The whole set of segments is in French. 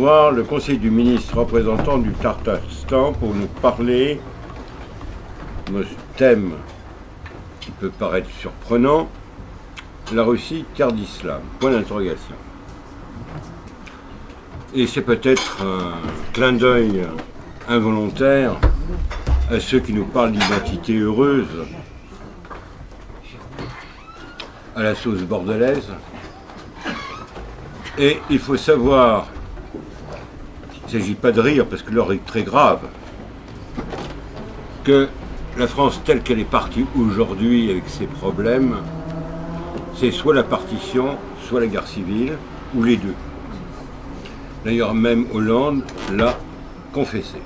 recevoir le conseil du ministre représentant du Tatarstan pour nous parler de ce thème qui peut paraître surprenant, la Russie, terre d'islam, point d'interrogation. Et c'est peut-être un clin d'œil involontaire à ceux qui nous parlent d'identité heureuse à la sauce bordelaise. Et il faut savoir, il ne s'agit pas de rire parce que l'heure est très grave, que la France telle qu'elle est partie aujourd'hui avec ses problèmes, c'est soit la partition, soit la guerre civile, ou les deux. D'ailleurs, même Hollande l'a confessé.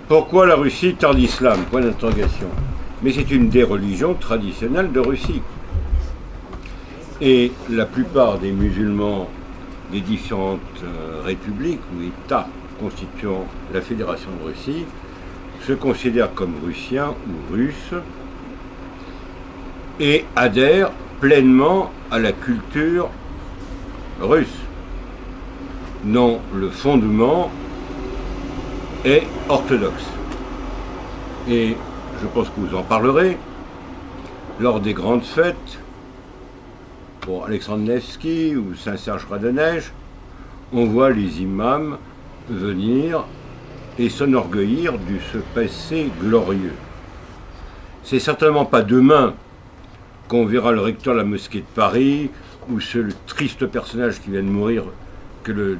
Pourquoi la Russie, terre d'islam? Point d'interrogation. Mais c'est une des religions traditionnelles de Russie. Et la plupart des musulmans des différentes républiques ou États constituant la Fédération de Russie se considèrent comme russiens ou russes et adhèrent pleinement à la culture russe, dont le fondement est orthodoxe. Et je pense que vous en parlerez lors des grandes fêtes pour Alexandre Nevsky ou Saint-Serge-Radeneige. On voit les imams venir et s'enorgueillir de ce passé glorieux. C'est certainement pas demain qu'on verra le recteur de la mosquée de Paris ou ce triste personnage qui vient de mourir, que le...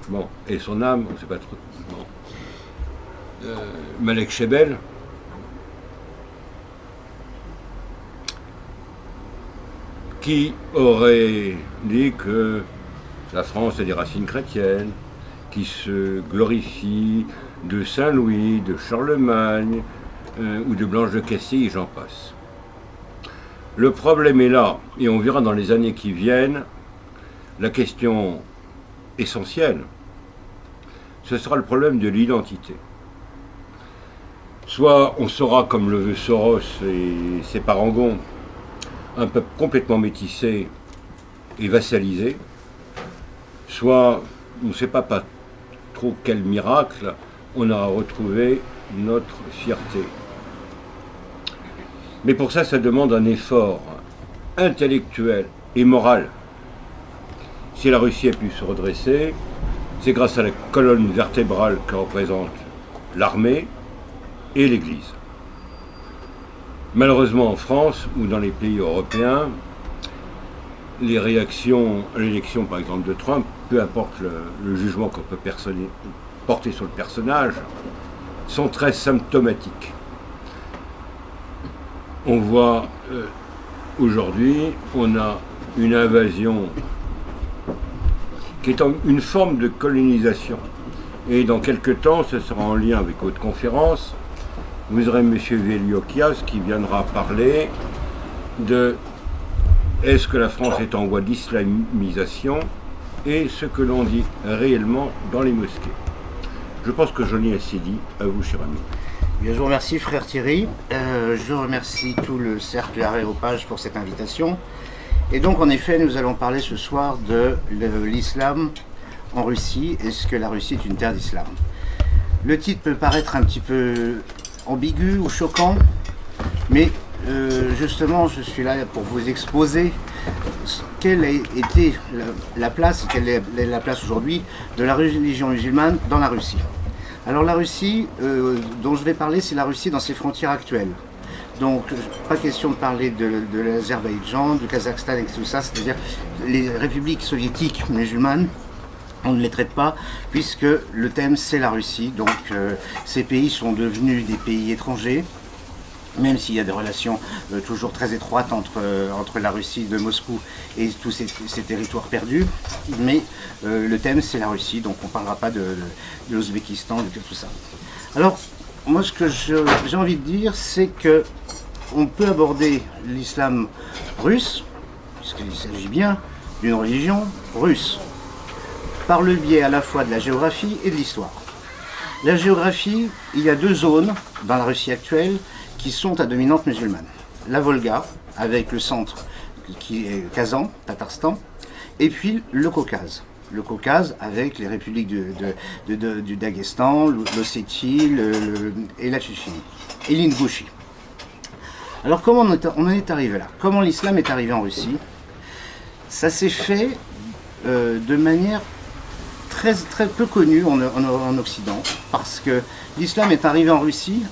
bon, et son âme, on ne sait pas trop... Bon. Malek Chebel, qui aurait dit que la France a des racines chrétiennes, qui se glorifie de Saint-Louis, de Charlemagne, ou de Blanche de Castille, j'en passe. Le problème est là, et on verra dans les années qui viennent, la question essentielle, ce sera le problème de l'identité. Soit on sera, comme le veut Soros et ses parangons, un peuple complètement métissé et vassalisé, soit, on ne sait pas trop quel miracle, on aura retrouvé notre fierté. Mais pour ça, ça demande un effort intellectuel et moral. Si la Russie a pu se redresser, c'est grâce à la colonne vertébrale que représente l'armée et l'Église. Malheureusement, en France ou dans les pays européens, les réactions à l'élection, par exemple, de Trump, peu importe le jugement qu'on peut porter sur le personnage, sont très symptomatiques. On voit aujourd'hui, on a une invasion qui est une forme de colonisation. Et dans quelques temps, ce sera en lien avec votre conférence, vous aurez M. Veliokias qui viendra parler de est-ce que la France est en voie d'islamisation et ce que l'on dit réellement dans les mosquées. Je pense que j'en ai assez dit. À vous, cher ami. Bien, je vous remercie, frère Thierry. Je remercie tout le cercle Aréopage pour cette invitation. Et donc, en effet, nous allons parler ce soir de l'islam en Russie. Est-ce que la Russie est une terre d'islam? Le titre peut paraître un petit peu ambigu ou choquant, mais justement, je suis là pour vous exposer quelle a été la place, quelle est la place aujourd'hui de la religion musulmane dans la Russie. Alors la Russie dont je vais parler, c'est la Russie dans ses frontières actuelles. Donc pas question de parler de l'Azerbaïdjan, du Kazakhstan et tout ça, c'est-à-dire les républiques soviétiques musulmanes. On ne les traite pas puisque le thème c'est la Russie. Donc ces pays sont devenus des pays étrangers, même s'il y a des relations toujours très étroites entre la Russie de Moscou et tous ces territoires perdus. Mais le thème c'est la Russie, donc on ne parlera pas de l'Ouzbékistan, de tout ça. Alors moi ce que j'ai envie de dire, c'est que on peut aborder l'islam russe, puisqu'il s'agit bien d'une religion russe, par le biais à la fois de la géographie et de l'histoire. La géographie, il y a deux zones dans la Russie actuelle qui sont à dominante musulmane. La Volga, avec le centre qui est Kazan, Tatarstan, et puis le Caucase. le Caucase avec les républiques du Daghestan, l'Ossétie et la Tchétchénie, et l'Ingouchie. Alors comment on en est arrivé là? Comment l'islam est arrivé en Russie? Ça s'est fait de manière très peu connue en Occident, parce que l'islam est arrivé en Russie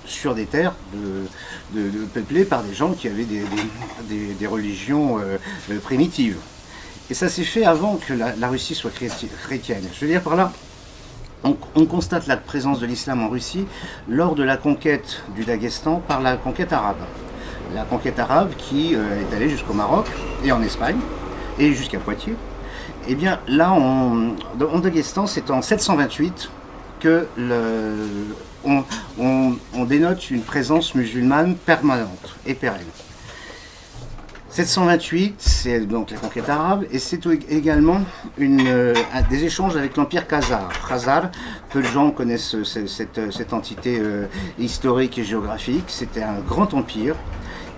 sur des terres peuplées par des gens qui avaient des religions primitives. Et ça s'est fait avant que la Russie soit chrétienne. Je veux dire par là, on constate la présence de l'islam en Russie lors de la conquête du Daghestan par la conquête arabe. La conquête arabe qui est allée jusqu'au Maroc et en Espagne et jusqu'à Poitiers. Et bien là, en Daghestan, c'est en 728 que on dénote une présence musulmane permanente et pérenne. 728, c'est donc la conquête arabe, et c'est également des échanges avec l'empire khazar. Khazar, peu de gens connaissent cette entité historique et géographique. C'était un grand empire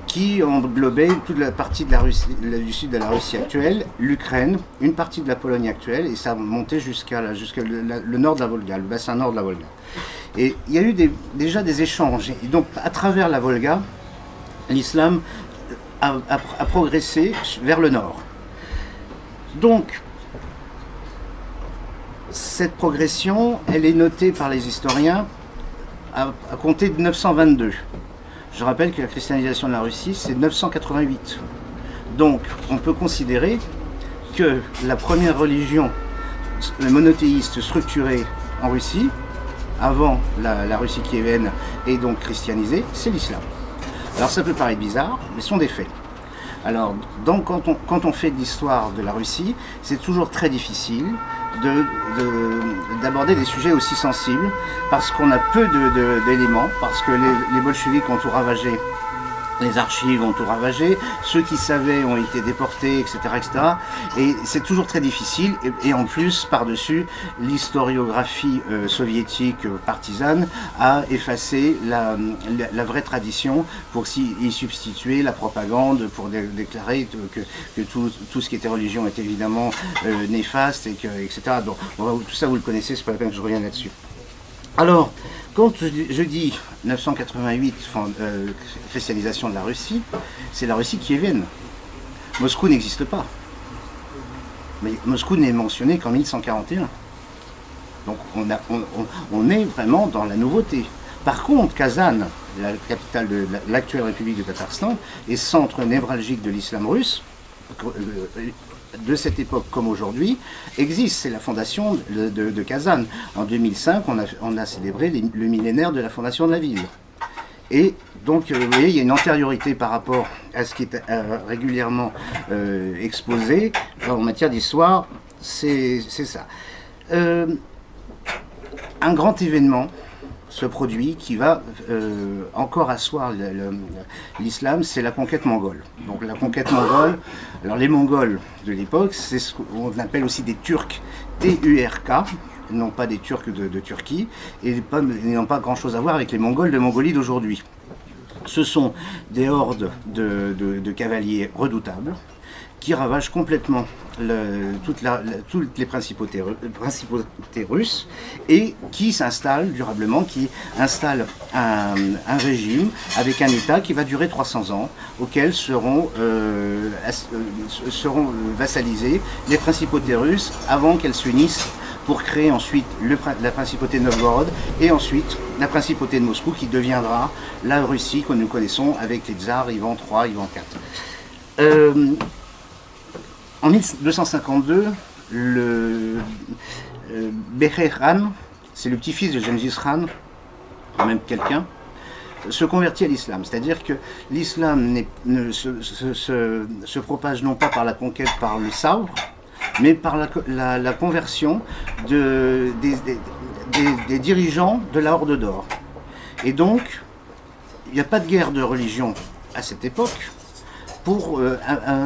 qui englobait toute la partie de la Russie, du sud de la Russie actuelle, l'Ukraine, une partie de la Pologne actuelle, et ça montait jusqu'à le nord de la Volga, le bassin nord de la Volga. Et il y a eu déjà des échanges, et donc à travers la Volga, l'islam a progressé vers le nord. Donc, cette progression, elle est notée par les historiens à compter de 922. Je rappelle que la christianisation de la Russie, c'est 988. Donc, on peut considérer que la première religion monothéiste structurée en Russie, avant la Russie kievienne et donc christianisée, c'est l'islam. Alors ça peut paraître bizarre, mais ce sont des faits. Alors, donc, quand on fait de l'histoire de la Russie, c'est toujours très difficile d'aborder des sujets aussi sensibles, parce qu'on a peu d'éléments, parce que les bolcheviks ont tout ravagé, les archives ont tout ravagé, ceux qui savaient ont été déportés, etc. etc. Et c'est toujours très difficile, et en plus, par-dessus, l'historiographie soviétique partisane a effacé la vraie tradition pour y substituer la propagande, pour déclarer que tout ce qui était religion était évidemment néfaste, etc. Donc, tout ça vous le connaissez, c'est pas la peine que je revienne là-dessus. Alors, quand je dis 988, christianisation de la Russie, c'est la Russie kievienne. Moscou n'existe pas. Mais Moscou n'est mentionné qu'en 1141. Donc on est vraiment dans la nouveauté. Par contre, Kazan, la capitale de l'actuelle République du Tatarstan, est centre névralgique de l'islam russe, de cette époque comme aujourd'hui, existe. C'est la fondation de Kazan. En 2005, on a célébré le millénaire de la fondation de la ville. Et donc, vous voyez, il y a une antériorité par rapport à ce qui est régulièrement exposé en matière d'histoire. C'est ça. Un grand événement se produit qui va encore asseoir l'islam, c'est la conquête mongole. Donc la conquête mongole, alors les Mongols de l'époque, c'est ce qu'on appelle aussi des Turcs, T-U-R-K, non pas des Turcs de Turquie, et n'ont pas grand-chose à voir avec les Mongols de Mongolie d'aujourd'hui. Ce sont des hordes de cavaliers redoutables, qui ravagent complètement toutes les principautés russes et qui s'installent durablement, qui installent un régime avec un État qui va durer 300 ans, auquel seront vassalisées les principautés russes avant qu'elles s'unissent pour créer ensuite la principauté de Novgorod et ensuite la principauté de Moscou qui deviendra la Russie que nous connaissons avec les tsars Ivan III, Ivan IV. En 1252, le Becher Khan, c'est le petit-fils de Gengis Khan, quand même quelqu'un, se convertit à l'islam. C'est-à-dire que l'islam se propage non pas par la conquête par le sabre, mais par la conversion des dirigeants de la Horde d'Or. Et donc, il n'y a pas de guerre de religion à cette époque, pour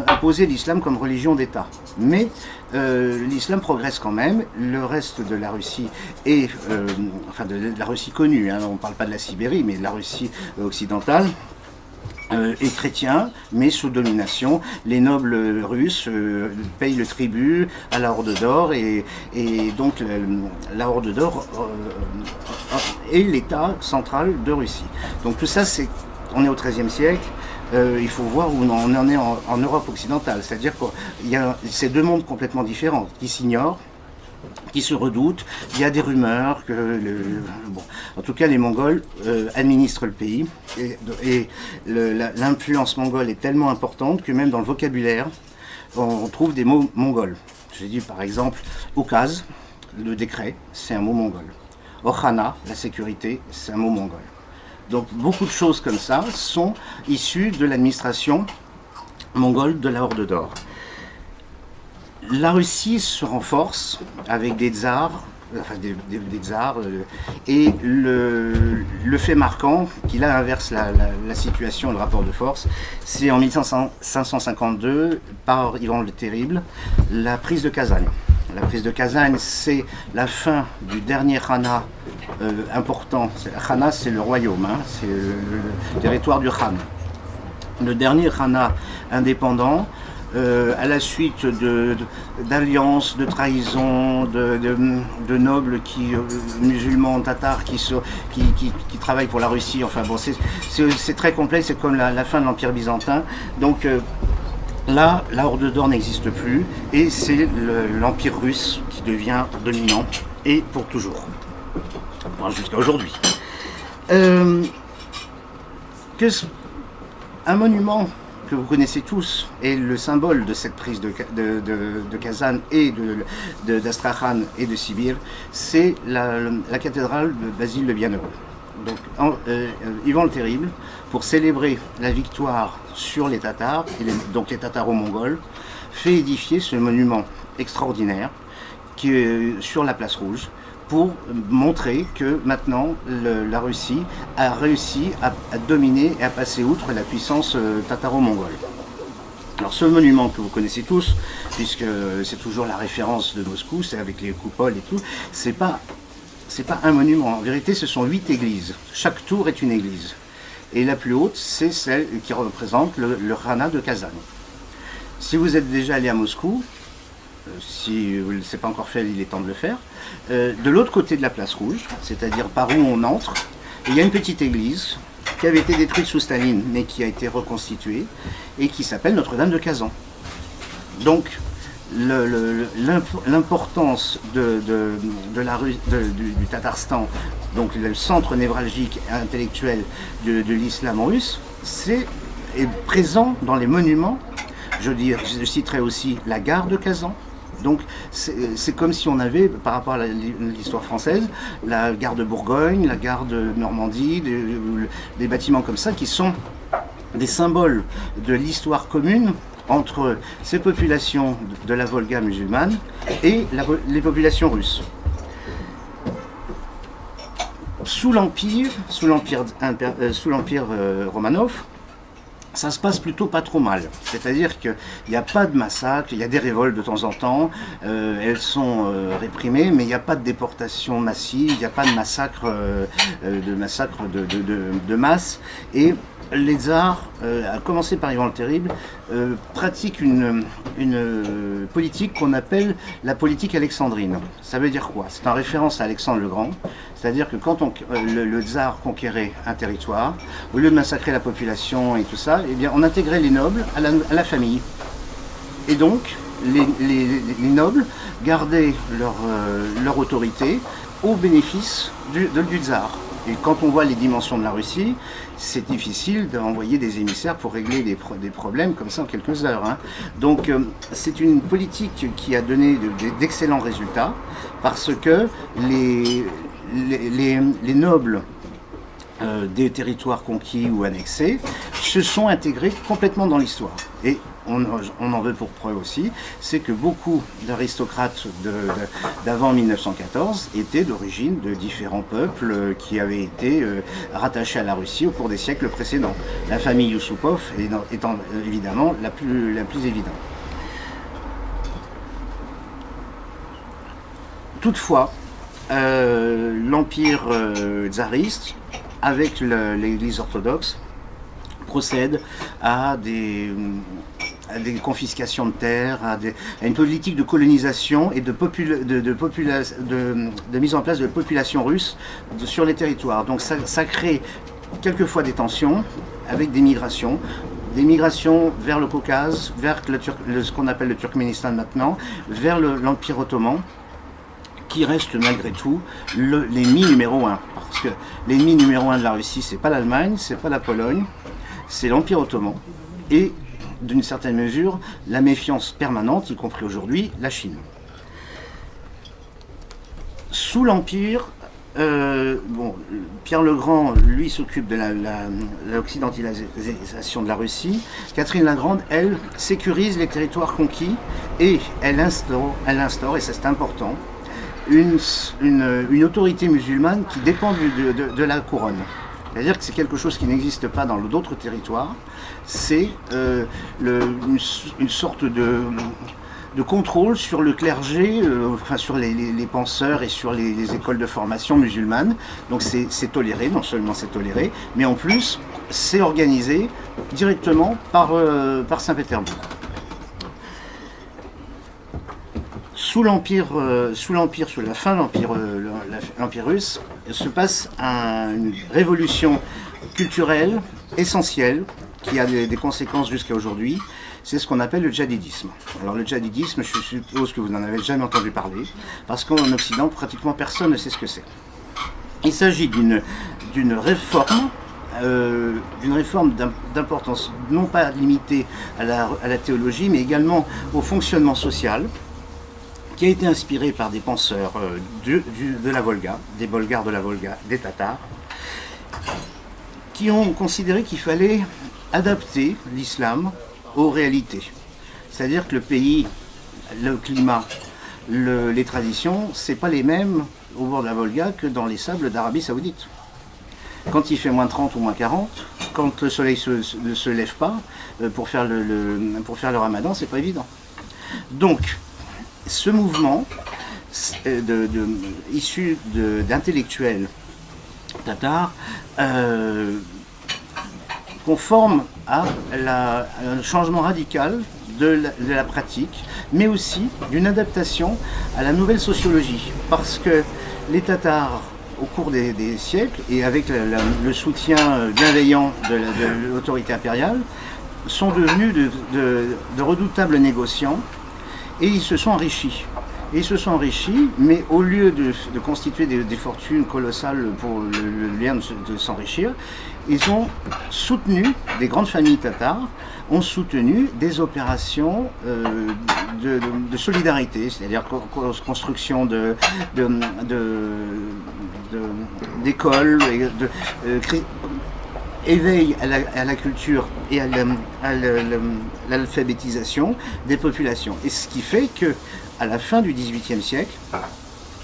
imposer l'islam comme religion d'État. Mais l'islam progresse quand même, le reste de la Russie, enfin de la Russie connue, hein, on ne parle pas de la Sibérie, mais de la Russie occidentale, et chrétien, mais sous domination. Les nobles russes payent le tribut à la Horde d'Or, et donc la Horde d'Or est l'État central de Russie. Donc tout ça, on est au XIIIe siècle. Il faut voir où on en est en Europe occidentale. C'est-à-dire qu'il y a ces deux mondes complètement différents qui s'ignorent, qui se redoutent. Il y a des rumeurs que, bon, en tout cas, les Mongols administrent le pays, et l'influence mongole est tellement importante que même dans le vocabulaire, on trouve des mots mongols. J'ai dit par exemple Oukaz, le décret, c'est un mot mongol. Okhana, la sécurité, c'est un mot mongol. Donc beaucoup de choses comme ça sont issues de l'administration mongole de la Horde d'Or. La Russie se renforce avec des tsars, enfin des tsars, et le fait marquant qui là inverse la situation, le rapport de force, c'est en 1552, par Ivan le Terrible, la prise de Kazan. La prise de Kazan, c'est la fin du dernier Khana important. Khana, c'est le royaume, hein, c'est le territoire du Khan. Le dernier Khana indépendant, à la suite d'alliances, de trahisons, de nobles musulmans, tatars qui travaillent pour la Russie. Enfin bon, c'est très complexe, c'est comme la fin de l'Empire byzantin. Donc là, la Horde d'Or n'existe plus, et c'est l'Empire russe qui devient dominant, et pour toujours, enfin, jusqu'à aujourd'hui. Un monument que vous connaissez tous est le symbole de cette prise de Kazan et d'Astrakhan et de Sibir, c'est la cathédrale de Basile le Bienheureux. Donc Ivan le Terrible, pour célébrer la victoire sur les Tatars, donc les Tataro-Mongols, fait édifier ce monument extraordinaire qui est sur la place rouge, pour montrer que maintenant la Russie a réussi à dominer et à passer outre la puissance tataro-mongole. Alors ce monument que vous connaissez tous, puisque c'est toujours la référence de Moscou, c'est avec les coupoles et tout, c'est pas un monument. En vérité, ce sont 8 églises. Chaque tour est une église. Et la plus haute, c'est celle qui représente le Khana de Kazan. Si vous êtes déjà allé à Moscou, si vous ne l'avez pas encore fait, il est temps de le faire. De l'autre côté de la place rouge, c'est-à-dire par où on entre, il y a une petite église qui avait été détruite sous Staline, mais qui a été reconstituée, et qui s'appelle Notre-Dame de Kazan. Donc, l'importance du Tatarstan, donc le centre névralgique et intellectuel de l'islam russe, est présent dans les monuments. Je citerai aussi la gare de Kazan. Donc c'est comme si on avait, par rapport à l'histoire française, la gare de Bourgogne, la gare de Normandie, des bâtiments comme ça qui sont des symboles de l'histoire commune entre ces populations de la Volga musulmane et les populations russes. Sous l'Empire Romanov, ça se passe plutôt pas trop mal. C'est-à-dire qu'il n'y a pas de massacre, il y a des révoltes de temps en temps, elles sont réprimées, mais il n'y a pas de déportation massive, il n'y a pas de massacre de masse. Et les tsars, à commencer par Ivan le Terrible, pratiquent une politique qu'on appelle la politique alexandrine. Ça veut dire quoi? C'est en référence à Alexandre le Grand. C'est-à-dire que quand le tsar conquérait un territoire, au lieu de massacrer la population et tout ça, eh bien, on intégrait les nobles à la famille. Et donc, les nobles gardaient leur autorité au bénéfice du tsar. Et quand on voit les dimensions de la Russie, c'est difficile d'envoyer des émissaires pour régler des problèmes comme ça en quelques heures, hein. Donc c'est une politique qui a donné d'excellents résultats, parce que les nobles des territoires conquis ou annexés se sont intégrés complètement dans l'histoire. Et on en veut pour preuve aussi, c'est que beaucoup d'aristocrates d'avant 1914 étaient d'origine de différents peuples qui avaient été rattachés à la Russie au cours des siècles précédents. La famille Yusupov étant évidemment la plus évidente. Toutefois, l'empire tsariste, avec l'Église orthodoxe, procède à des confiscations de terres, à une politique de colonisation et de mise en place de populations russes sur les territoires. Donc ça crée quelquefois des tensions avec des migrations vers le Caucase, vers ce qu'on appelle le Turkménistan maintenant, vers l'Empire ottoman, qui reste malgré tout l'ennemi numéro un. Parce que l'ennemi numéro un de la Russie, c'est pas l'Allemagne, c'est pas la Pologne, c'est l'Empire ottoman. Et d'une certaine mesure, la méfiance permanente, y compris aujourd'hui, la Chine. Sous l'Empire, Pierre le Grand, lui, s'occupe de l'occidentalisation de la Russie. Catherine la Grande, elle, sécurise les territoires conquis et elle instaure, et ça c'est important, une autorité musulmane qui dépend de la couronne. C'est-à-dire que c'est quelque chose qui n'existe pas dans d'autres territoires. C'est une sorte de contrôle sur le clergé, enfin sur les penseurs et sur les écoles de formation musulmanes. Donc c'est toléré, non seulement c'est toléré, mais en plus c'est organisé directement par Saint-Pétersbourg. Sous la fin de l'Empire russe, se passe une révolution culturelle essentielle qui a des conséquences jusqu'à aujourd'hui. C'est ce qu'on appelle le djihadisme. Alors le djihadisme, je suppose que vous n'en avez jamais entendu parler, parce qu'en Occident, pratiquement personne ne sait ce que c'est. Il s'agit d'une réforme d'importance non pas limitée à la théologie, mais également au fonctionnement social, qui a été inspiré par des penseurs de la Volga, des Bulgares de la Volga, des Tatars, qui ont considéré qu'il fallait adapter l'islam aux réalités. C'est-à-dire que le pays, le climat, les traditions, c'est pas les mêmes au bord de la Volga que dans les sables d'Arabie Saoudite. Quand il fait moins 30 ou moins 40, quand le soleil ne se lève pas, pour faire le ramadan, c'est pas évident. Donc, ce mouvement issu d'intellectuels tatars conforme à un changement radical de la pratique, mais aussi d'une adaptation à la nouvelle sociologie. Parce que les Tatars, au cours des siècles, et avec le soutien bienveillant de l'autorité impériale, sont devenus de redoutables négociants, et ils se sont enrichis. Mais au lieu de constituer des fortunes colossales pour le lien de s'enrichir, ils ont soutenu, des grandes familles tatares, ont soutenu des opérations de solidarité, c'est-à-dire construction d'écoles, éveil à la culture et à l'alphabétisation des populations. Et ce qui fait que, à la fin du XVIIIe siècle,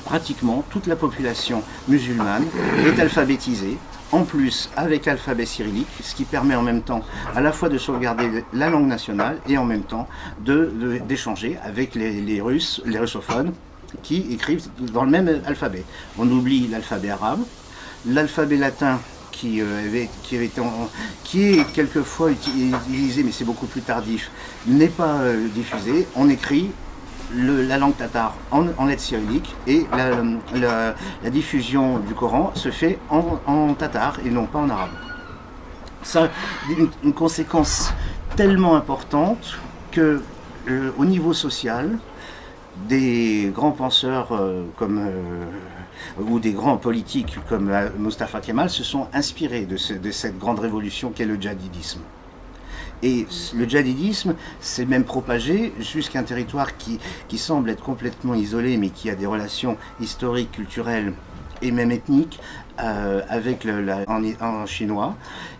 pratiquement toute la population musulmane est alphabétisée, en plus avec l'alphabet cyrillique, ce qui permet en même temps à la fois de sauvegarder la langue nationale et en même temps d'échanger avec les russophones qui écrivent dans le même alphabet. On oublie l'alphabet arabe, l'alphabet latin qui est quelquefois utilisé, mais c'est beaucoup plus tardif, n'est pas diffusé. On écrit la langue tatar en lettres cyrilliques et la diffusion du Coran se fait en tatar et non pas en arabe. Ça a une conséquence tellement importante que au niveau social, des grands penseurs ou des grands politiques comme Mustafa Kemal se sont inspirés de cette grande révolution qu'est le djihadisme. Et le djihadisme s'est même propagé jusqu'à un territoire qui semble être complètement isolé, mais qui a des relations historiques, culturelles et même ethniques avec en chinois,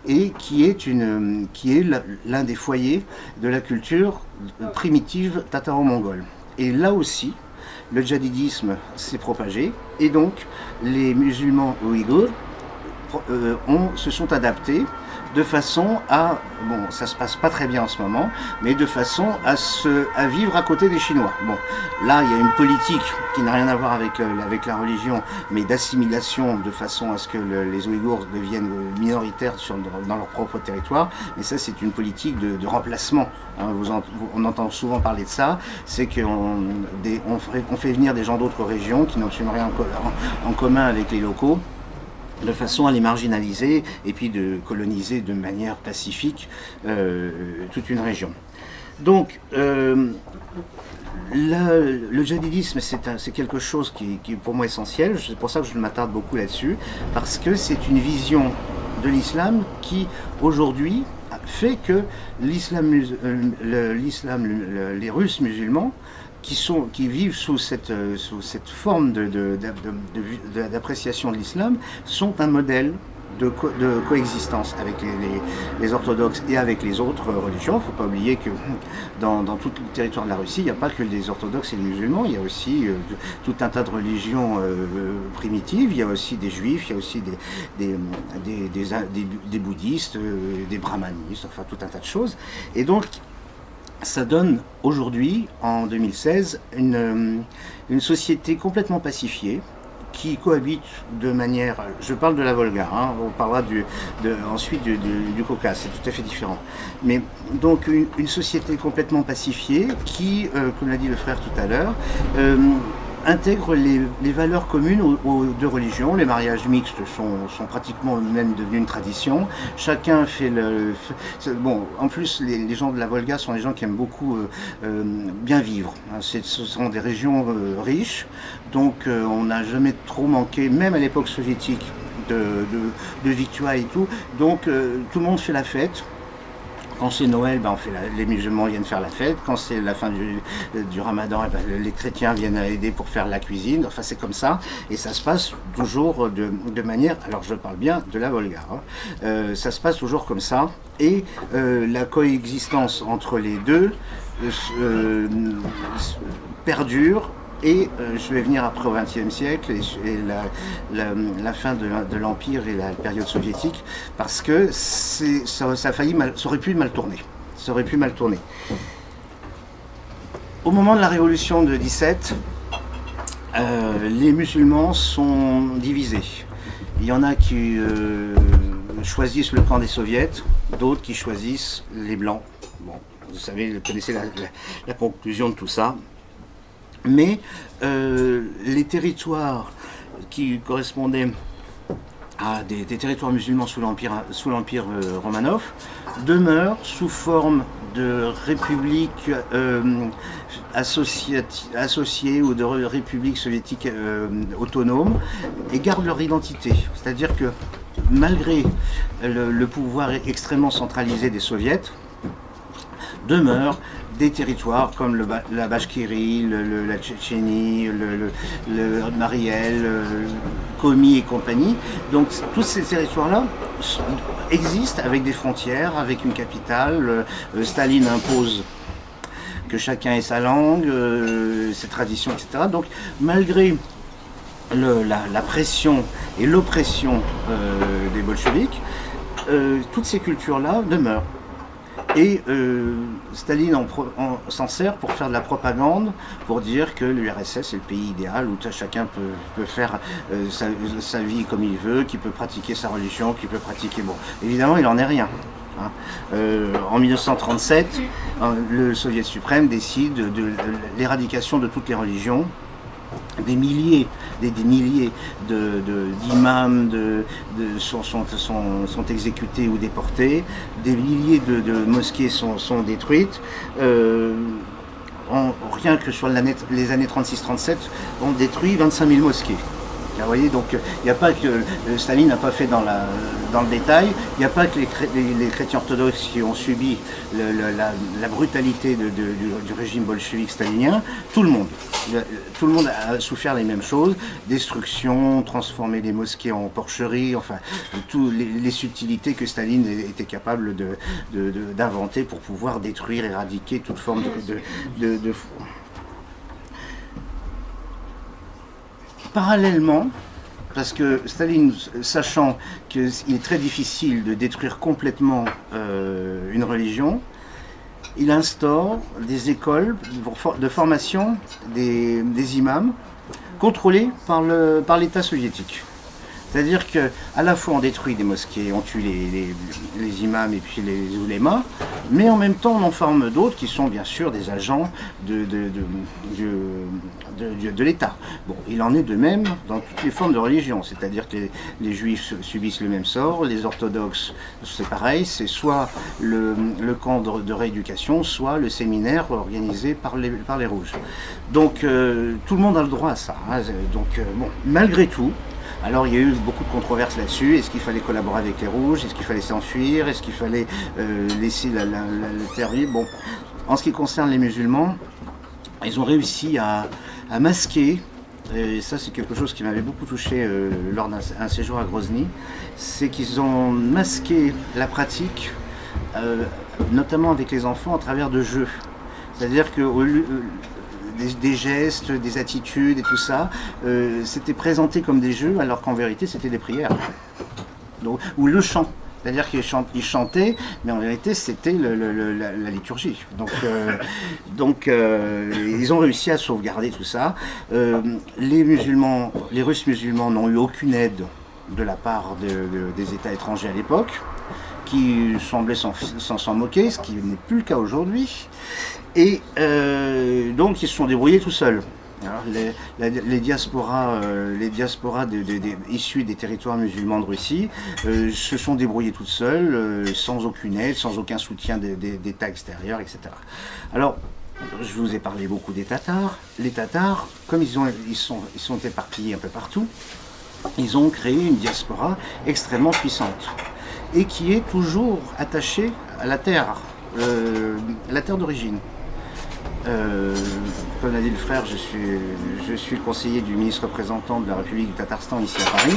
et qui est l'un des foyers de la culture primitive tataro-mongole. Et là aussi, le djihadisme s'est propagé, et donc les musulmans ouïghours se sont adaptés de façon à, bon, ça se passe pas très bien en ce moment, mais de façon à vivre à côté des Chinois. Bon, là, il y a une politique qui n'a rien à voir avec la religion, mais d'assimilation de façon à ce que les Ouïghours deviennent minoritaires dans leur propre territoire. Mais ça, c'est une politique de remplacement. Hein, on entend souvent parler de ça. C'est qu'on fait venir des gens d'autres régions qui n'ont absolument rien en commun avec les locaux, de façon à les marginaliser et puis de coloniser de manière pacifique toute une région. Donc, le djihadisme, c'est quelque chose qui est pour moi essentiel. C'est pour ça que je m'attarde beaucoup là-dessus, parce que c'est une vision de l'islam qui, aujourd'hui, fait que les Russes musulmans, qui vivent sous cette forme d'appréciation de l'islam, sont un modèle de coexistence avec les orthodoxes et avec les autres religions. Il ne faut pas oublier que dans tout le territoire de la Russie, il n'y a pas que les orthodoxes et les musulmans, il y a aussi tout un tas de religions primitives, il y a aussi des juifs, il y a aussi des bouddhistes, des brahmanistes, enfin tout un tas de choses. Et donc, ça donne aujourd'hui, en 2016, une société complètement pacifiée, qui cohabitent de manière... Je parle de la Volga, hein, on parlera ensuite du Caucase, c'est tout à fait différent. Mais donc une société complètement pacifiée qui, comme l'a dit le frère tout à l'heure, intègre les valeurs communes aux deux religions. Les mariages mixtes sont pratiquement même devenus une tradition. Chacun fait bon, en plus, les gens de la Volga sont des gens qui aiment beaucoup bien vivre. Ce sont des régions riches, donc on n'a jamais trop manqué, même à l'époque soviétique, de victuailles et tout. Donc tout le monde fait la fête. Quand c'est Noël, ben les musulmans viennent faire la fête. Quand c'est la fin du Ramadan, ben les chrétiens viennent aider pour faire la cuisine. Enfin, c'est comme ça. Et ça se passe toujours de manière... Alors, je parle bien de la Volga. Hein. Ça se passe toujours comme ça. Et la coexistence entre les deux perdure. Et je vais venir après au XXe siècle et la fin de l'Empire et la période soviétique, parce que ça aurait pu mal tourner. Ça aurait pu mal tourner. Au moment de la révolution de 17, les musulmans sont divisés. Il y en a qui choisissent le camp des soviets, d'autres qui choisissent les blancs. Bon, vous savez, vous connaissez la conclusion de tout ça. Mais les territoires qui correspondaient à des territoires musulmans sous l'Empire Romanov demeurent sous forme de républiques associées ou de républiques soviétiques autonomes et gardent leur identité. C'est-à-dire que malgré le pouvoir extrêmement centralisé des soviets, demeurent des territoires comme la Bachkirie, la Tchétchénie, le Mariel, Komi et compagnie. Donc tous ces territoires-là existent avec des frontières, avec une capitale. Staline impose que chacun ait sa langue, ses traditions, etc. Donc malgré la pression et l'oppression des bolcheviks, toutes ces cultures-là demeurent. Et Staline s'en sert pour faire de la propagande, pour dire que l'URSS est le pays idéal où chacun peut faire sa vie comme il veut, qui peut pratiquer sa religion, qui peut pratiquer... Bon, évidemment, il n'en est rien. Hein. En 1937, le Soviet suprême décide de l'éradication de toutes les religions. Des milliers d'imams sont exécutés ou déportés, des milliers de mosquées sont détruites. Rien que sur les années 36-37, on détruit 25 000 mosquées. Vous voyez, donc il n'y a pas que Staline n'a pas fait dans le détail, il n'y a pas que les chrétiens orthodoxes qui ont subi la brutalité du régime bolchevique stalinien, tout le monde a souffert les mêmes choses, destruction, transformer les mosquées en porcheries, enfin toutes les subtilités que Staline était capable d'inventer pour pouvoir détruire, éradiquer toute forme de Parallèlement, parce que Staline, sachant qu'il est très difficile de détruire complètement une religion, il instaure des écoles de formation des imams contrôlées par l'État soviétique. C'est-à-dire qu'à la fois on détruit des mosquées, on tue les imams et puis les oulémas, mais en même temps on en forme d'autres qui sont bien sûr des agents de l'État. Bon, il en est de même dans toutes les formes de religion, c'est-à-dire que les juifs subissent le même sort, les orthodoxes c'est pareil, c'est soit le camp de rééducation, soit le séminaire organisé par les rouges. Donc tout le monde a le droit à ça, hein. Donc bon, malgré tout, alors il y a eu beaucoup de controverses là-dessus. Est-ce qu'il fallait collaborer avec les rouges? Est-ce qu'il fallait s'enfuir? Est-ce qu'il fallait laisser le terre libre? Bon, en ce qui concerne les musulmans, ils ont réussi à masquer, et ça c'est quelque chose qui m'avait beaucoup touché lors d'un séjour à Grozny, c'est qu'ils ont masqué la pratique, notamment avec les enfants, à travers de jeux. C'est-à-dire que des gestes, des attitudes et tout ça, c'était présenté comme des jeux alors qu'en vérité c'était des prières. Donc, ou le chant, c'est-à-dire qu'ils chantaient, mais en vérité c'était la liturgie. Donc, ils ont réussi à sauvegarder tout ça. Les Russes musulmans n'ont eu aucune aide de la part des États étrangers à l'époque, qui semblaient s'en moquer, ce qui n'est plus le cas aujourd'hui. Et donc ils se sont débrouillés tout seuls. Alors, les diasporas issus des territoires musulmans de Russie se sont débrouillés toutes seules, sans aucune aide, sans aucun soutien d'État extérieur, etc. Alors, je vous ai parlé beaucoup des Tatars. Les Tatars, comme ils sont éparpillés un peu partout, ils ont créé une diaspora extrêmement puissante et qui est toujours attachée à la terre d'origine. Comme l'a dit le frère, je suis le conseiller du ministre représentant de la République du Tatarstan ici à Paris.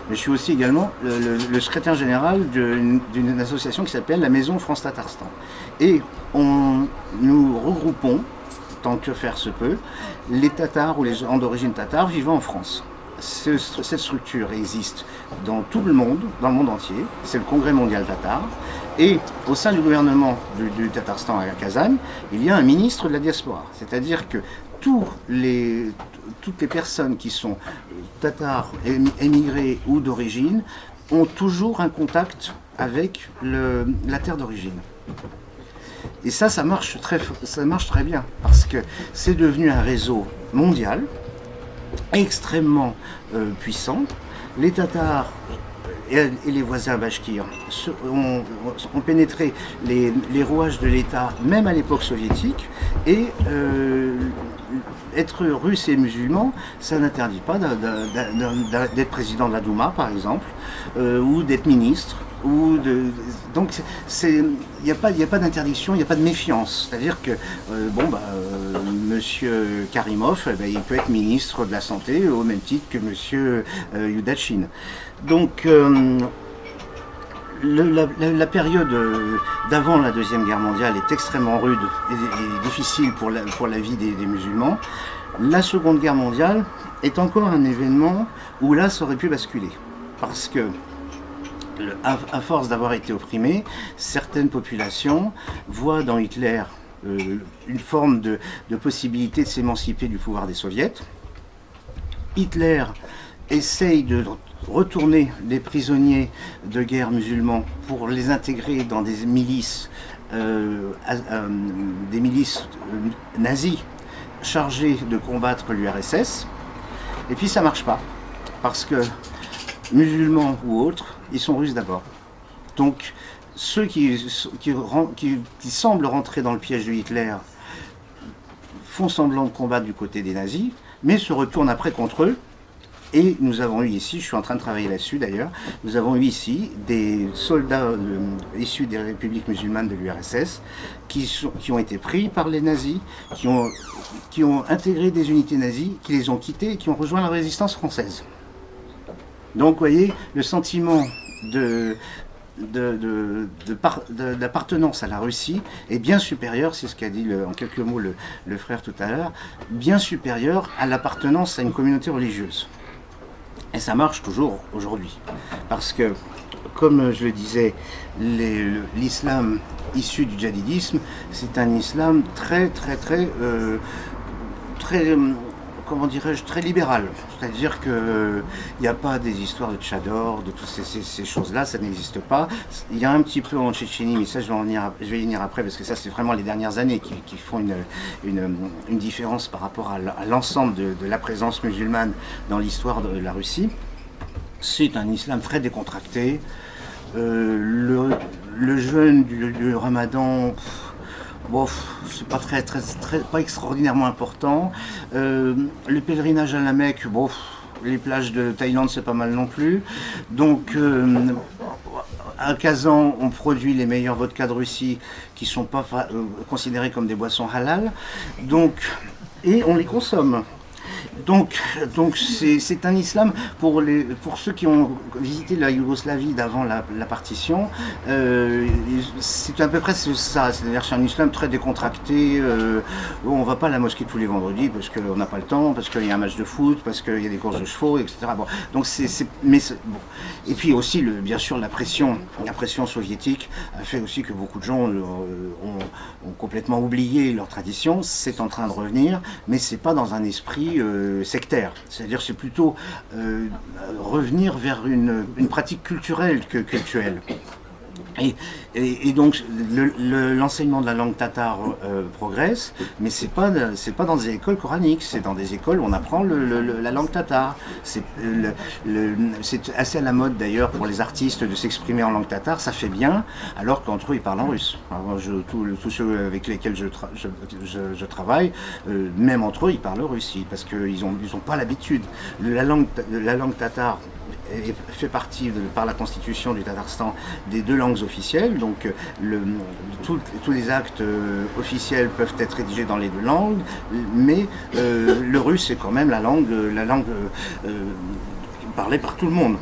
Mais je suis aussi également le secrétaire général d'une association qui s'appelle la Maison France-Tatarstan. Et nous regroupons, tant que faire se peut, les Tatars ou les gens d'origine tatare vivant en France. Cette structure existe dans tout le monde entier, c'est le Congrès mondial tatar, et au sein du gouvernement du Tatarstan à Kazan, il y a un ministre de la diaspora, c'est-à-dire que toutes les personnes qui sont tatars, émigrés ou d'origine, ont toujours un contact avec la terre d'origine. Et ça marche très bien, parce que c'est devenu un réseau mondial, extrêmement puissant. Les Tatars et les voisins bashkirs ont pénétré les rouages de l'État, même à l'époque soviétique, et être russe et musulman, ça n'interdit pas d'être président de la Douma, par exemple, ou d'être ministre. Donc il n'y a pas d'interdiction, il n'y a pas de méfiance. C'est-à-dire que monsieur Karimov, il peut être ministre de la Santé au même titre que monsieur Yudachin. Donc la période d'avant la Deuxième Guerre mondiale est extrêmement rude et difficile pour la vie des musulmans. La Seconde Guerre mondiale est encore un événement où là ça aurait pu basculer. Parce que à force d'avoir été opprimées, certaines populations voient dans Hitler une forme de possibilité de s'émanciper du pouvoir des soviets. Hitler essaye de retourner les prisonniers de guerre musulmans pour les intégrer dans des milices nazies chargées de combattre l'URSS. Et puis ça marche pas, parce que musulmans ou autres, ils sont russes d'abord. Donc ceux qui semblent rentrer dans le piège de Hitler font semblant de combattre du côté des nazis, mais se retournent après contre eux. Et nous avons eu ici, je suis en train de travailler là-dessus d'ailleurs, nous avons eu ici des soldats issus des républiques musulmanes de l'URSS qui ont été pris par les nazis, qui ont intégré des unités nazies, qui les ont quittés et qui ont rejoint la résistance française. Donc vous voyez, le sentiment d'appartenance à la Russie est bien supérieur, c'est ce qu'a dit en quelques mots le frère tout à l'heure, bien supérieur à l'appartenance à une communauté religieuse. Et ça marche toujours aujourd'hui. Parce que, comme je le disais, l'islam issu du djihadisme, c'est un islam très, comment dirais-je, très libéral. C'est-à-dire qu'il n'y a pas des histoires de tchador, de toutes ces choses-là, ça n'existe pas. Il y a un petit peu en Tchétchénie, mais ça je vais y venir après, parce que ça c'est vraiment les dernières années qui font une différence par rapport à l'ensemble de la présence musulmane dans l'histoire de la Russie. C'est un islam très décontracté. Le jeûne du Ramadan, bon, c'est pas pas extraordinairement important. Le pèlerinage à la Mecque, bon, les plages de Thaïlande c'est pas mal non plus. Donc à Kazan, on produit les meilleurs vodkas de Russie qui sont pas considérés comme des boissons halal. Donc, et on les consomme. Donc c'est un islam pour ceux qui ont visité la Yougoslavie d'avant la partition, c'est à peu près ça, c'est-à-dire c'est un islam très décontracté, on ne va pas à la mosquée tous les vendredis parce qu'on n'a pas le temps, parce qu'il y a un match de foot, parce qu'il y a des courses de chevaux, etc. Bon, donc bon. Et puis aussi bien sûr la pression soviétique a fait aussi que beaucoup de gens ont complètement oublié leur tradition. C'est en train de revenir, mais c'est pas dans un esprit sectaire, c'est-à-dire c'est plutôt revenir vers une pratique culturelle que cultuelle. Et donc l'enseignement de la langue tatare progresse, mais c'est pas dans des écoles coraniques, c'est dans des écoles où on apprend la langue tatare. C'est assez à la mode d'ailleurs pour les artistes de s'exprimer en langue tatare, ça fait bien, alors qu'entre eux ils parlent en russe. Alors, tous ceux avec lesquels je travaille, même entre eux ils parlent russe, parce qu'ils ont pas l'habitude. La langue tatare fait partie, par la constitution du Tatarstan, des 2 langues officielles. Donc tous les actes officiels peuvent être rédigés dans les 2 langues, mais le russe est quand même la langue parlée par tout le monde.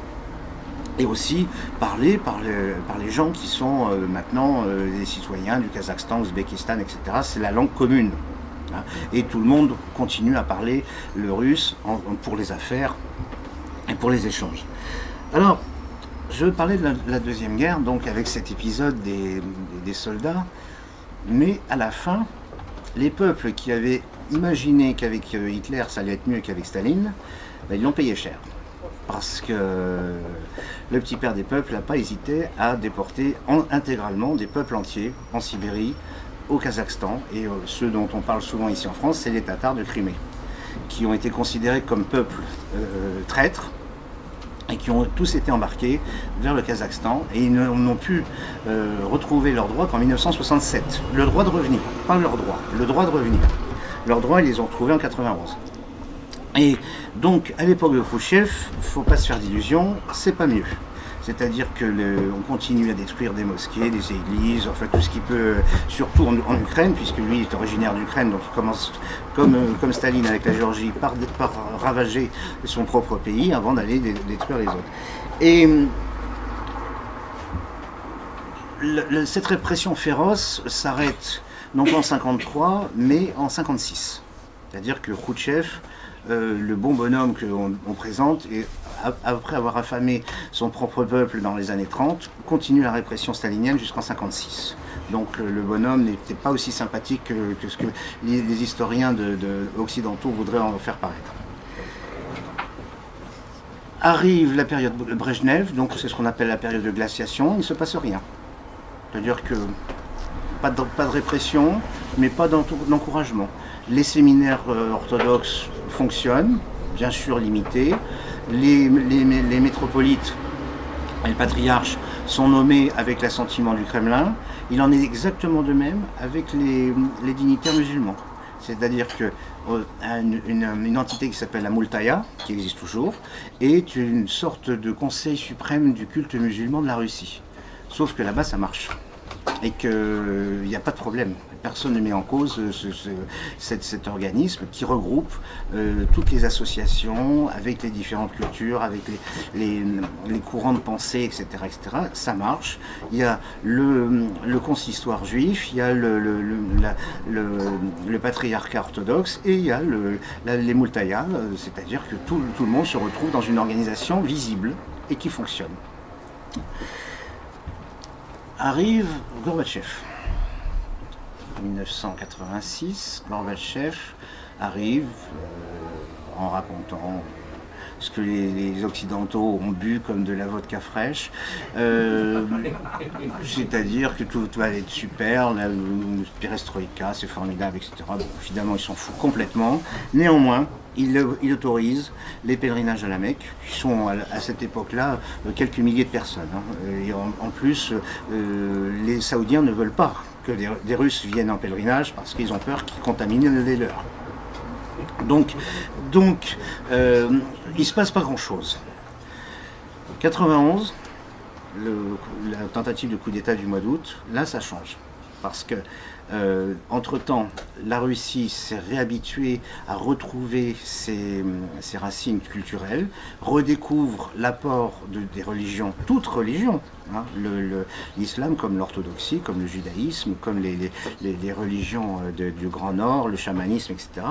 Et aussi parlée par les gens qui sont maintenant des citoyens du Kazakhstan, Ouzbékistan, etc. C'est la langue commune. Et tout le monde continue à parler le russe pour les affaires et pour les échanges. Alors, je parlais de la Deuxième Guerre, donc avec cet épisode des soldats, mais à la fin, les peuples qui avaient imaginé qu'avec Hitler ça allait être mieux qu'avec Staline, ben, ils l'ont payé cher. Parce que le petit père des peuples n'a pas hésité à déporter intégralement des peuples entiers en Sibérie, au Kazakhstan, et ceux dont on parle souvent ici en France, c'est les Tatars de Crimée, qui ont été considérés comme peuple traître, et qui ont tous été embarqués vers le Kazakhstan, et ils n'ont pu retrouver leurs droits qu'en 1967. Le droit de revenir, pas leur droit, le droit de revenir. Leurs droits, ils les ont retrouvés en 91. Et donc, à l'époque de Khrouchtchev, il ne faut pas se faire d'illusions, c'est pas mieux. C'est-à-dire qu'on continue à détruire des mosquées, des églises, enfin tout ce qui peut, surtout en Ukraine, puisque lui est originaire d'Ukraine, donc il commence, comme Staline avec la Géorgie, par ravager son propre pays avant d'aller détruire les autres. Et cette répression féroce s'arrête non pas en 1953, mais en 1956. C'est-à-dire que Khrouchtchev, le bon bonhomme qu'on présente, et après avoir affamé son propre peuple dans les années 30, continue la répression stalinienne jusqu'en 1956. Donc le bonhomme n'était pas aussi sympathique que ce que les historiens occidentaux voudraient en faire paraître. Arrive la période Brejnev, donc c'est ce qu'on appelle la période de glaciation, il ne se passe rien. C'est-à-dire que pas de répression, mais pas d'encouragement. Les séminaires orthodoxes fonctionnent, bien sûr limités. Les métropolites, les patriarches sont nommés avec l'assentiment du Kremlin. Il en est exactement de même avec les dignitaires musulmans. C'est-à-dire qu'une entité qui s'appelle la Moultaya, qui existe toujours, est une sorte de conseil suprême du culte musulman de la Russie. Sauf que là-bas ça marche. Et qu'il n'y a pas de problème. personne ne met en cause cet organisme qui regroupe toutes les associations avec les différentes cultures, avec les courants de pensée, etc., etc. Ça marche. Il y a le consistoire juif, il y a le patriarcat orthodoxe et il y a les Multaya, c'est-à-dire que tout le monde se retrouve dans une organisation visible et qui fonctionne. Arrive Gorbatchev. En 1986, Gorbatchev arrive en racontant ce que les Occidentaux ont bu comme de la vodka fraîche, c'est-à-dire que tout va être super, la perestroïka, c'est formidable, etc. Bon, finalement, ils s'en foutent complètement. Néanmoins, il autorise les pèlerinages à la Mecque, qui sont à cette époque-là quelques milliers de personnes. Et en plus, les Saoudiens ne veulent pas que des Russes viennent en pèlerinage parce qu'ils ont peur qu'ils contaminent les leurs. Donc il ne se passe pas grand-chose. 91, la tentative de coup d'État du mois d'août, là ça change. Parce que, entre-temps, la Russie s'est réhabituée à retrouver ses racines culturelles, redécouvre l'apport des religions, toutes religions, hein, l'islam comme l'orthodoxie, comme le judaïsme, comme les religions du Grand Nord, le chamanisme, etc.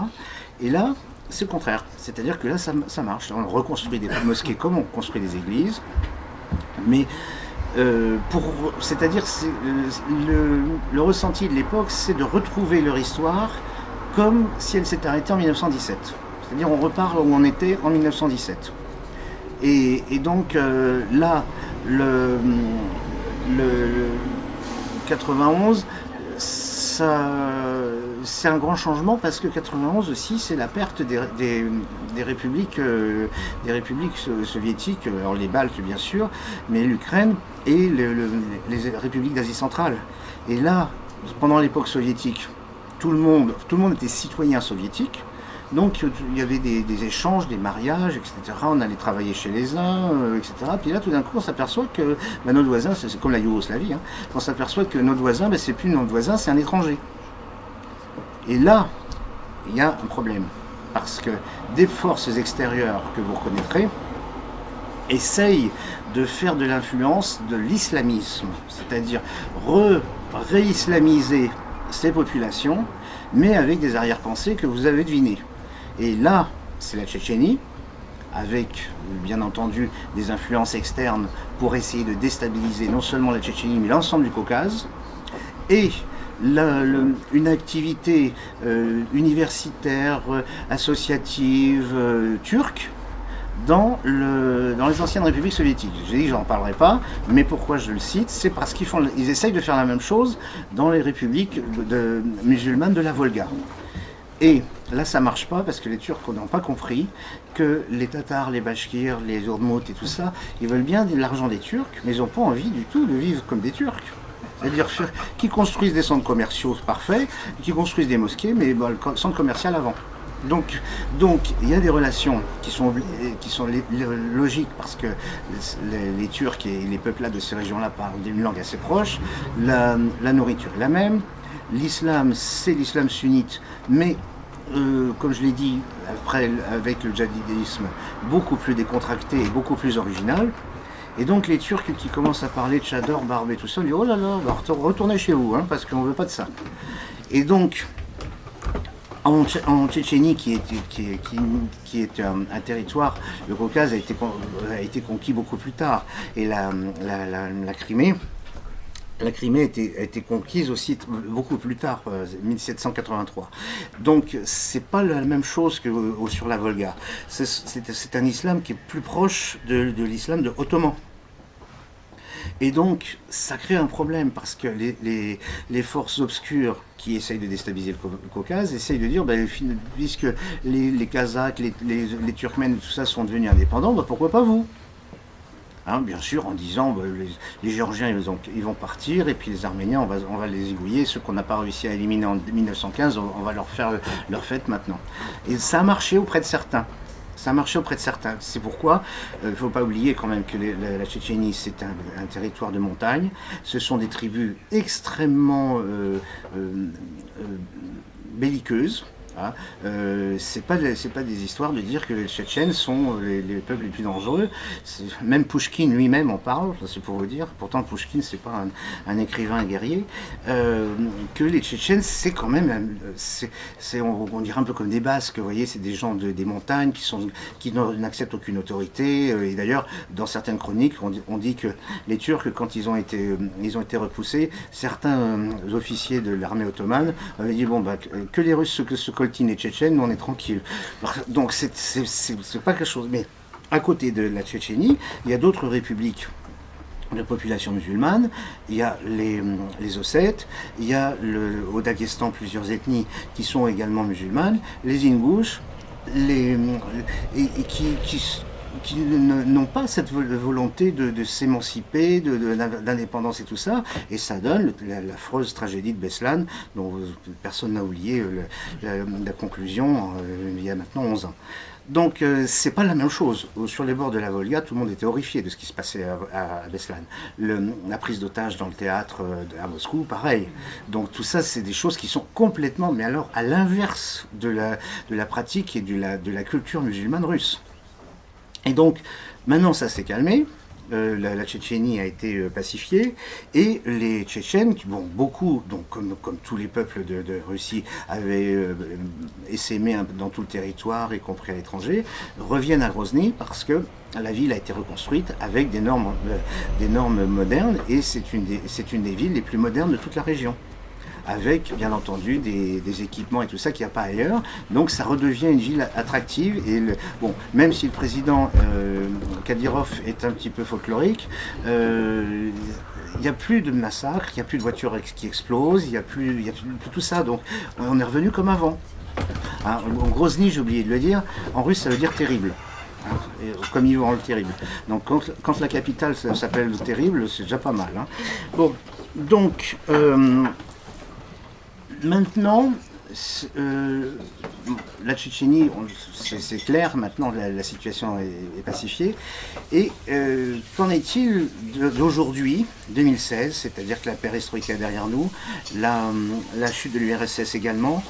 Et là, c'est le contraire. C'est-à-dire que là, ça marche. On reconstruit des mosquées comme on construit des églises, mais c'est-à-dire le ressenti de l'époque, c'est de retrouver leur histoire comme si elle s'était arrêtée en 1917. C'est-à-dire on repart où on était en 1917. Et donc là, le 91, c'est un grand changement parce que 91 aussi, c'est la perte des républiques soviétiques, alors les Baltes bien sûr, mais l'Ukraine et les républiques d'Asie centrale. Et là, pendant l'époque soviétique, tout le monde était citoyen soviétique. Donc il y avait des échanges, des mariages, etc. On allait travailler chez les uns, etc. Puis là, tout d'un coup, on s'aperçoit que notre voisin, c'est comme la Yougoslavie, hein, on s'aperçoit que notre voisin, c'est plus notre voisin, c'est un étranger. Et là, il y a un problème. Parce que des forces extérieures que vous reconnaîtrez essayent de faire de l'influence de l'islamisme, c'est-à-dire réislamiser ces populations, mais avec des arrière-pensées que vous avez devinées. Et là, c'est la Tchétchénie, avec bien entendu des influences externes pour essayer de déstabiliser non seulement la Tchétchénie, mais l'ensemble du Caucase, et une activité universitaire, associative, turque, dans les anciennes républiques soviétiques. J'ai dit que j'en parlerai pas, mais pourquoi je le cite? C'est parce qu'ils essayent de faire la même chose dans les républiques musulmanes de la Volga. Et là, ça marche pas parce que les Turcs n'ont pas compris que les Tatars, les Bachkirs, les Oudmoutes et tout ça, ils veulent bien de l'argent des Turcs, mais ils n'ont pas envie du tout de vivre comme des Turcs. C'est-à-dire qui construisent des centres commerciaux parfaits, qui construisent des mosquées, mais le centre commercial avant. Donc il y a des relations qui sont logiques parce que les Turcs et les peuples de ces régions-là parlent une langue assez proche, la nourriture est la même, l'islam c'est l'islam sunnite, mais comme je l'ai dit, après avec le djihadisme, beaucoup plus décontracté et beaucoup plus original. Et donc les Turcs qui commencent à parler de tchador, barbe et tout ça, on dit oh là là, retournez chez vous, hein, parce qu'on ne veut pas de ça. Et donc, en Tchétchénie, qui est un territoire, le Caucase a été conquis beaucoup plus tard, et la Crimée, a été conquise aussi beaucoup plus tard, 1783. Donc c'est pas la même chose que sur la Volga. C'est un islam qui est plus proche de l'islam de ottoman. Et donc ça crée un problème parce que les forces obscures qui essayent de déstabiliser le Caucase essayent de dire puisque les Kazakhs, les Turkmènes, tout ça sont devenus indépendants, pourquoi pas vous? Hein, bien sûr, en disant les Géorgiens ils vont partir et puis les Arméniens on va les égouiller, ceux qu'on n'a pas réussi à éliminer en 1915 on va leur faire leur fête maintenant. Et ça a marché auprès de certains. Ça a marché auprès de certains. C'est pourquoi il ne faut pas oublier quand même que la Tchétchénie, c'est un territoire de montagne. Ce sont des tribus extrêmement belliqueuses. Hein. C'est pas des histoires de dire que les Tchétchènes sont les peuples les plus dangereux. Même Pouchkine lui-même en parle, c'est pour vous dire. Pourtant Pouchkine c'est pas un écrivain guerrier. Que les Tchétchènes c'est quand même, on dirait un peu comme des Basques. Vous voyez, c'est des gens des montagnes qui n'acceptent aucune autorité. Et d'ailleurs, dans certaines chroniques, on dit que les Turcs, quand ils ont été repoussés, certains officiers de l'armée ottomane avaient dit bon bah que les Russes se coltinent les Tchétchènes, nous on est tranquille. Donc c'est pas quelque chose. Mais à côté de la Tchétchénie, il y a d'autres républiques de population musulmane, il y a les Ossètes, il y a au Daghestan plusieurs ethnies qui sont également musulmanes, les Ingouches, qui n'ont pas cette volonté de s'émanciper, d'indépendance et tout ça, et ça donne l'affreuse tragédie de Beslan, dont personne n'a oublié la conclusion il y a maintenant 11 ans. Donc c'est pas la même chose. Sur les bords de la Volga, tout le monde était horrifié de ce qui se passait à Beslan. La prise d'otages dans le théâtre à Moscou, pareil. Donc tout ça, c'est des choses qui sont complètement, mais alors à l'inverse de la pratique et de la culture musulmane russe. Et donc, maintenant ça s'est calmé, la Tchétchénie a été pacifiée, et les Tchétchènes, beaucoup, donc comme tous les peuples de Russie, avaient essaimé dans tout le territoire, y compris à l'étranger, reviennent à Grozny parce que la ville a été reconstruite avec des normes modernes, et c'est une des villes les plus modernes de toute la région, avec bien entendu des équipements et tout ça qu'il n'y a pas ailleurs. Donc ça redevient une ville attractive. Et même si le président Kadyrov est un petit peu folklorique, il n'y a plus de massacres, il n'y a plus de voitures qui explosent, il n'y a plus tout ça. Donc on est revenu comme avant. Hein, Grozny, j'ai oublié de le dire, en russe ça veut dire terrible. Comme Yvan le terrible. Donc quand la capitale s'appelle terrible, c'est déjà pas mal. Hein. Bon, donc maintenant, la Tchétchénie, c'est clair, maintenant la situation est pacifiée. Et qu'en est-il d'aujourd'hui, 2016, c'est-à-dire que la perestroïka est derrière nous, la chute de l'URSS également,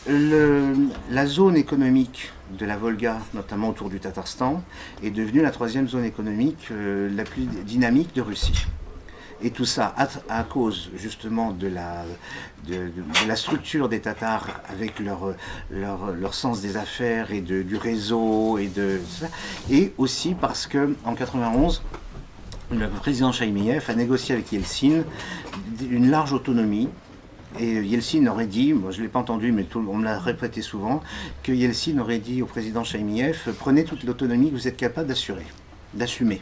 la zone économique de la Volga, notamment autour du Tatarstan, est devenue la troisième zone économique la plus dynamique de Russie. Et tout ça à cause justement de la structure des Tatars avec leur sens des affaires et du réseau et aussi parce que en 91 le président Chaïmiyev a négocié avec Yeltsin une large autonomie. Et Yeltsin aurait dit, moi je ne l'ai pas entendu, mais on me l'a répété souvent, que Yeltsin aurait dit au président Chaïmiyev, prenez toute l'autonomie que vous êtes capable d'assumer.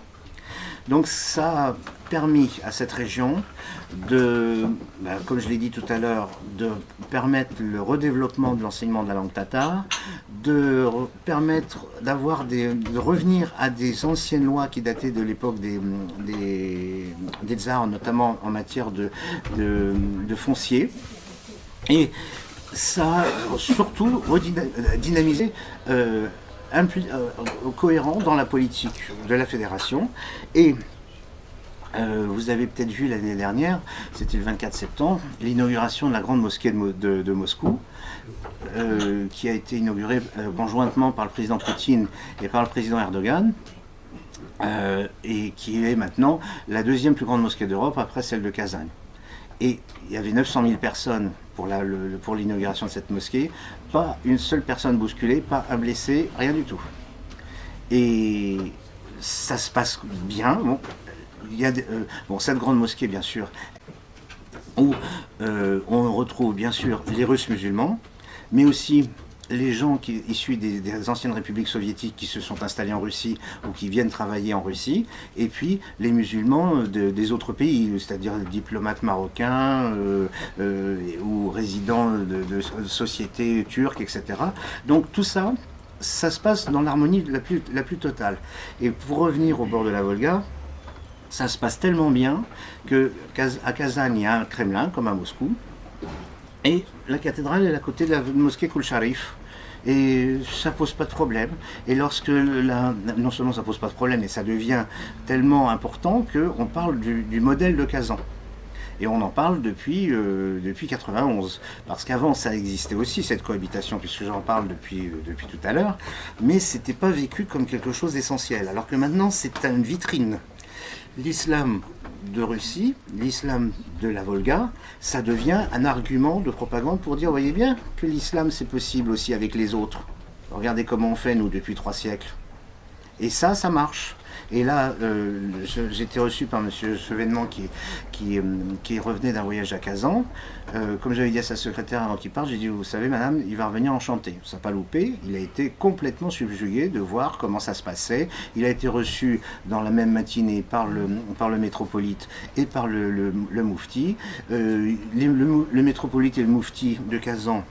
Donc ça a permis à cette région comme je l'ai dit tout à l'heure, de permettre le redéveloppement de l'enseignement de la langue tatar, de permettre de revenir à des anciennes lois qui dataient de l'époque des tsars, notamment en matière de foncier. Et ça a surtout dynamisé cohérent dans la politique de la fédération. Et vous avez peut-être vu l'année dernière, c'était le 24 septembre, l'inauguration de la grande mosquée de Moscou, qui a été inaugurée conjointement par le président Poutine et par le président Erdogan, et qui est maintenant la deuxième plus grande mosquée d'Europe après celle de Kazan. Et il y avait 900 000 personnes pour l'inauguration de cette mosquée, pas une seule personne bousculée, pas un blessé, rien du tout. Et ça se passe bien. Bon, il y a cette grande mosquée, bien sûr, où on retrouve bien sûr les Russes musulmans, mais aussi les gens issus des anciennes républiques soviétiques qui se sont installés en Russie ou qui viennent travailler en Russie, et puis les musulmans des autres pays, c'est-à-dire diplomates marocains ou résidents de sociétés turques, etc. Donc tout ça, ça se passe dans l'harmonie la plus totale. Et pour revenir au bord de la Volga, ça se passe tellement bien qu'à Kazan, il y a un Kremlin, comme à Moscou, et la cathédrale est à côté de la mosquée Koul Sharif, Et ça pose pas de problème. Et lorsque non seulement ça pose pas de problème, mais ça devient tellement important qu'on parle du modèle de Kazan. Et on en parle depuis 91. Parce qu'avant, ça existait aussi, cette cohabitation, puisque j'en parle depuis tout à l'heure, mais c'était pas vécu comme quelque chose d'essentiel. Alors que maintenant, c'est une vitrine. L'islam de Russie, l'islam de la Volga, ça devient un argument de propagande pour dire, voyez bien, que l'islam, c'est possible aussi avec les autres. Regardez comment on fait, nous, depuis 3 siècles. Et ça marche. Et là, j'ai été reçu par M. Chevènement qui revenait d'un voyage à Kazan. Comme j'avais dit à sa secrétaire avant qu'il parte, j'ai dit, vous savez madame, il va revenir enchanté. Ça n'a pas loupé, il a été complètement subjugué de voir comment ça se passait. Il a été reçu dans la même matinée par le métropolite et par le moufti. Le métropolite et le moufti de Kazan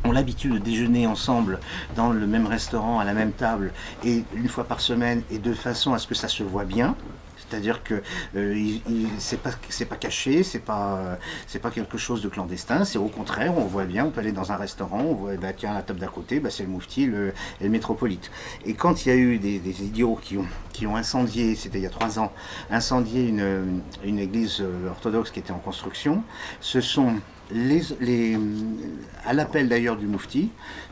ont l'habitude de déjeuner ensemble dans le même restaurant, à la même table, et une fois par semaine, et de façon à ce que ça se voit bien. C'est-à-dire que c'est pas caché, c'est pas quelque chose de clandestin, c'est au contraire, on voit bien, on peut aller dans un restaurant, on voit, bah, tiens, à la table d'à côté, bah, c'est le moufti et le métropolite. Et quand il y a eu des idiots qui ont incendié, c'était il y a 3 ans, incendié une église orthodoxe qui était en construction, ce sont à l'appel d'ailleurs du moufti,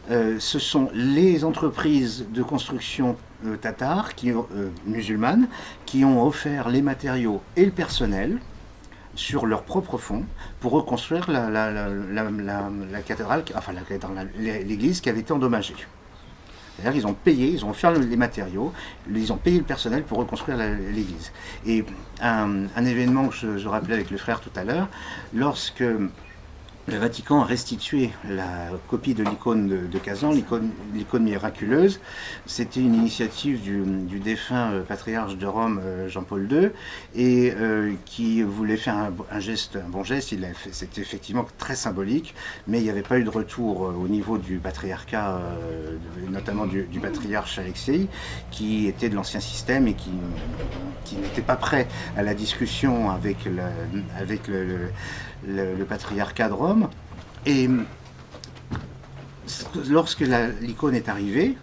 ce sont les entreprises de construction tatars, musulmanes, qui ont offert les matériaux et le personnel sur leur propre fonds pour reconstruire la cathédrale, enfin l'église qui avait été endommagée. C'est-à-dire qu'ils ont payé, ils ont offert les matériaux, ils ont payé le personnel pour reconstruire l'église. Et un événement que je rappelais avec le frère tout à l'heure, lorsque le Vatican a restitué la copie de l'icône de Kazan, l'icône miraculeuse. C'était une initiative du défunt patriarche de Rome, Jean-Paul II, et qui voulait faire un bon geste. C'était effectivement très symbolique, mais il n'y avait pas eu de retour au niveau du patriarcat, notamment du patriarche Alexei, qui était de l'ancien système et qui n'était pas prêt à la discussion avec le patriarcat de Rome. Et lorsque l'icône est arrivée,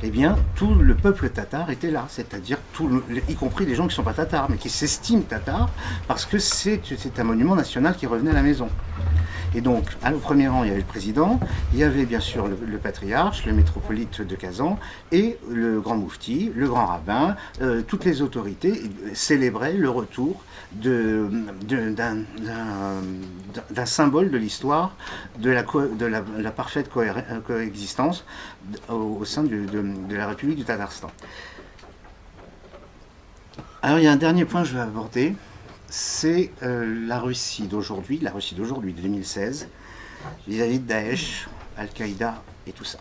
eh bien, tout le peuple tatar était là, c'est-à-dire y compris les gens qui ne sont pas tatars, mais qui s'estiment tatars, parce que c'est un monument national qui revenait à la maison. Et donc, au premier rang, il y avait le président, il y avait bien sûr le patriarche, le métropolite de Kazan, et le grand moufti, le grand rabbin, toutes les autorités célébraient le retour d'un symbole de l'histoire de la parfaite coexistence au sein de la République du Tatarstan. Alors, il y a un dernier point que je vais aborder. C'est la Russie d'aujourd'hui, de 2016, vis-à-vis de Daesh, Al-Qaïda et tout ça.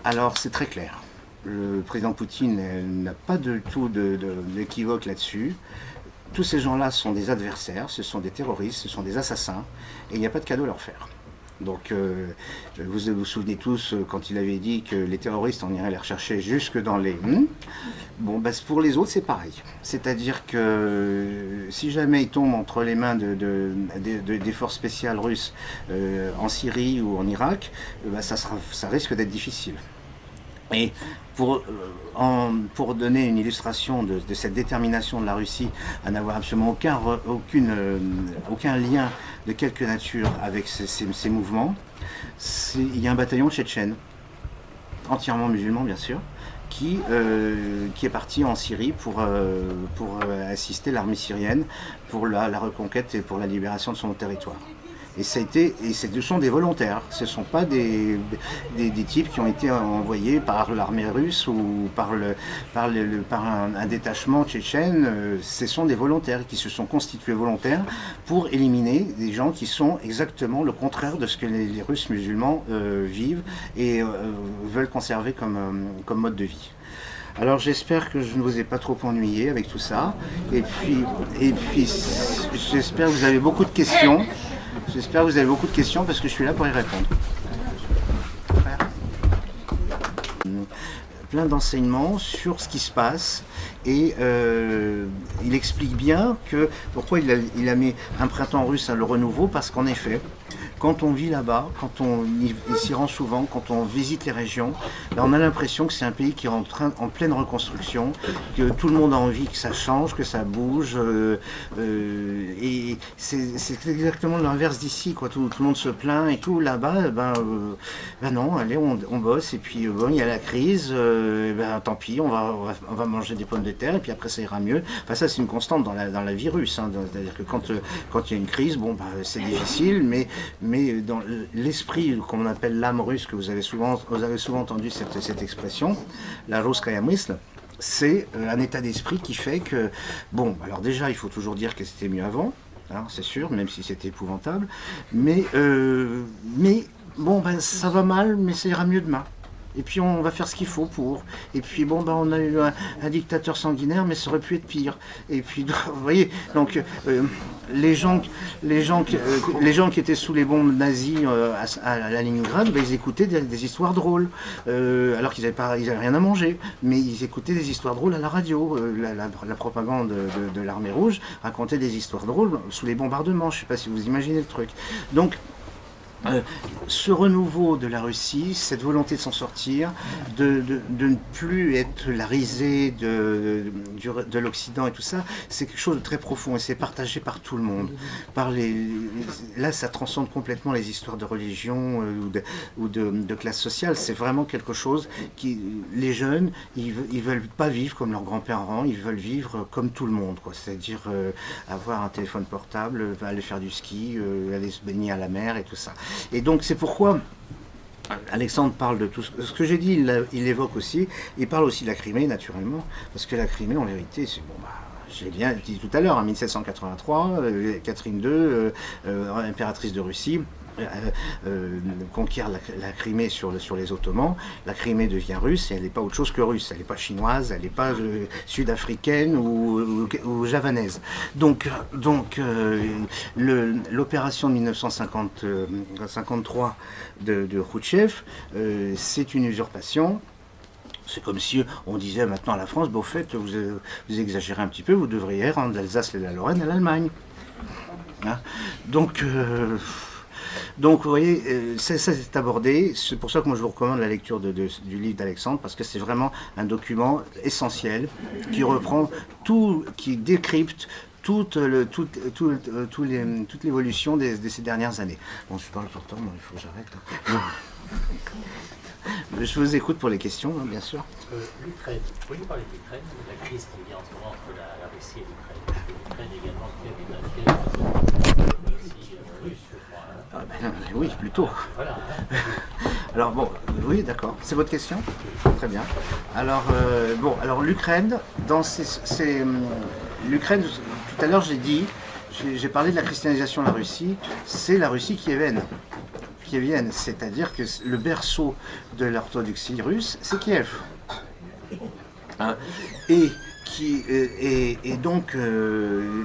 Alors c'est très clair, le président Poutine n'a pas du tout d'équivoque là-dessus. Tous ces gens-là sont des adversaires, ce sont des terroristes, ce sont des assassins, et il n'y a pas de cadeau à leur faire. Donc vous vous souvenez tous quand il avait dit que les terroristes, on irait les rechercher jusque dans les... Bon, bah, pour les autres c'est pareil. C'est-à-dire que si jamais ils tombent entre les mains des forces spéciales russes en Syrie ou en Irak, bah, ça risque d'être difficile. Et pour donner une illustration de cette détermination de la Russie à n'avoir absolument aucun lien de quelque nature avec ces mouvements, il y a un bataillon tchétchène, entièrement musulman bien sûr, qui est parti en Syrie pour assister l'armée syrienne pour la reconquête et pour la libération de son territoire. Et ce sont des volontaires, ce ne sont pas des types qui ont été envoyés par l'armée russe ou par un détachement tchétchène. Ce sont des volontaires qui se sont constitués volontaires pour éliminer des gens qui sont exactement le contraire de ce que les Russes musulmans vivent et veulent conserver comme mode de vie. Alors j'espère que je ne vous ai pas trop ennuyé avec tout ça. Et puis j'espère que vous avez beaucoup de questions. J'espère que vous avez beaucoup de questions parce que je suis là pour y répondre. Plein d'enseignements sur ce qui se passe et il explique bien pourquoi il a mis un printemps russe à le renouveau, parce qu'en effet, quand on vit là-bas, quand on s'y rend souvent, quand on visite les régions, là, on a l'impression que c'est un pays qui est en pleine reconstruction, que tout le monde a envie que ça change, que ça bouge. Et c'est exactement l'inverse d'ici, quoi. Tout le monde se plaint et tout. Là-bas, ben non, allez, on bosse. Et puis, bon, il y a la crise. Tant pis, on va manger des pommes de terre. Et puis après, ça ira mieux. Enfin, ça, c'est une constante dans la vie russe. Hein. C'est-à-dire que quand il y a une crise, bon, c'est difficile, mais dans l'esprit qu'on appelle l'âme russe, que vous avez souvent entendu cette expression, la ruskaya mysl, c'est un état d'esprit qui fait que, bon, alors déjà, il faut toujours dire que c'était mieux avant, hein, c'est sûr, même si c'était épouvantable, mais bon, ça va mal, mais ça ira mieux demain. Et puis on va faire ce qu'il faut pour. Et puis bon, on a eu un dictateur sanguinaire, mais ça aurait pu être pire. Et puis, vous voyez, donc les gens qui étaient sous les bombes nazies à Leningrad, ils écoutaient des histoires drôles, alors qu'ils n'avaient rien à manger. Mais ils écoutaient des histoires drôles à la radio. La propagande de l'armée rouge racontait des histoires drôles sous les bombardements. Je ne sais pas si vous imaginez le truc. Donc, ce renouveau de la Russie, cette volonté de s'en sortir, de ne plus être la risée de l'Occident et tout ça, c'est quelque chose de très profond et c'est partagé par tout le monde. Là, ça transcende complètement les histoires de religion ou de classe sociale. C'est vraiment quelque chose qui, les jeunes, ils veulent pas vivre comme leurs grands-parents, ils veulent vivre comme tout le monde, quoi. C'est-à-dire avoir un téléphone portable, aller faire du ski, aller se baigner à la mer et tout ça. Et donc c'est pourquoi Alexandre parle de tout ce que j'ai dit, il évoque aussi, il parle aussi de la Crimée naturellement, parce que la Crimée en vérité c'est bon, je l'ai bien dit tout à l'heure, en 1783, Catherine II, impératrice de Russie, conquiert la Crimée sur les Ottomans. La Crimée devient russe et elle n'est pas autre chose que russe, elle n'est pas chinoise, elle n'est pas sud-africaine ou javanaise. Donc l'opération de 1953 de Khrouchtchev, c'est une usurpation. C'est comme si on disait maintenant à la France, au fait, vous exagérez un petit peu, vous devriez rendre l'Alsace et la Lorraine à l'Allemagne. Hein, donc, vous voyez, ça c'est abordé. C'est pour ça que moi je vous recommande la lecture du livre d'Alexandre, parce que c'est vraiment un document essentiel qui reprend tout, qui décrypte toute l'évolution de ces dernières années. Bon, je parle pourtant, il faut que j'arrête. Je vous écoute pour les questions, hein, bien sûr. L'Ukraine, vous pouvez nous parler de l'Ukraine, de la crise qui vient en ce moment entre la Russie et l'Ukraine? Parce que l'Ukraine également qui a une aussi russe, je crois. Oui, plutôt. Voilà. Alors bon, oui, d'accord. C'est votre question? Très bien. Alors, alors l'Ukraine, l'Ukraine, tout à l'heure j'ai parlé de la christianisation de la Russie, c'est la Russie qui évienne. C'est-à-dire que le berceau de l'orthodoxie russe, c'est Kiev. Hein? Et donc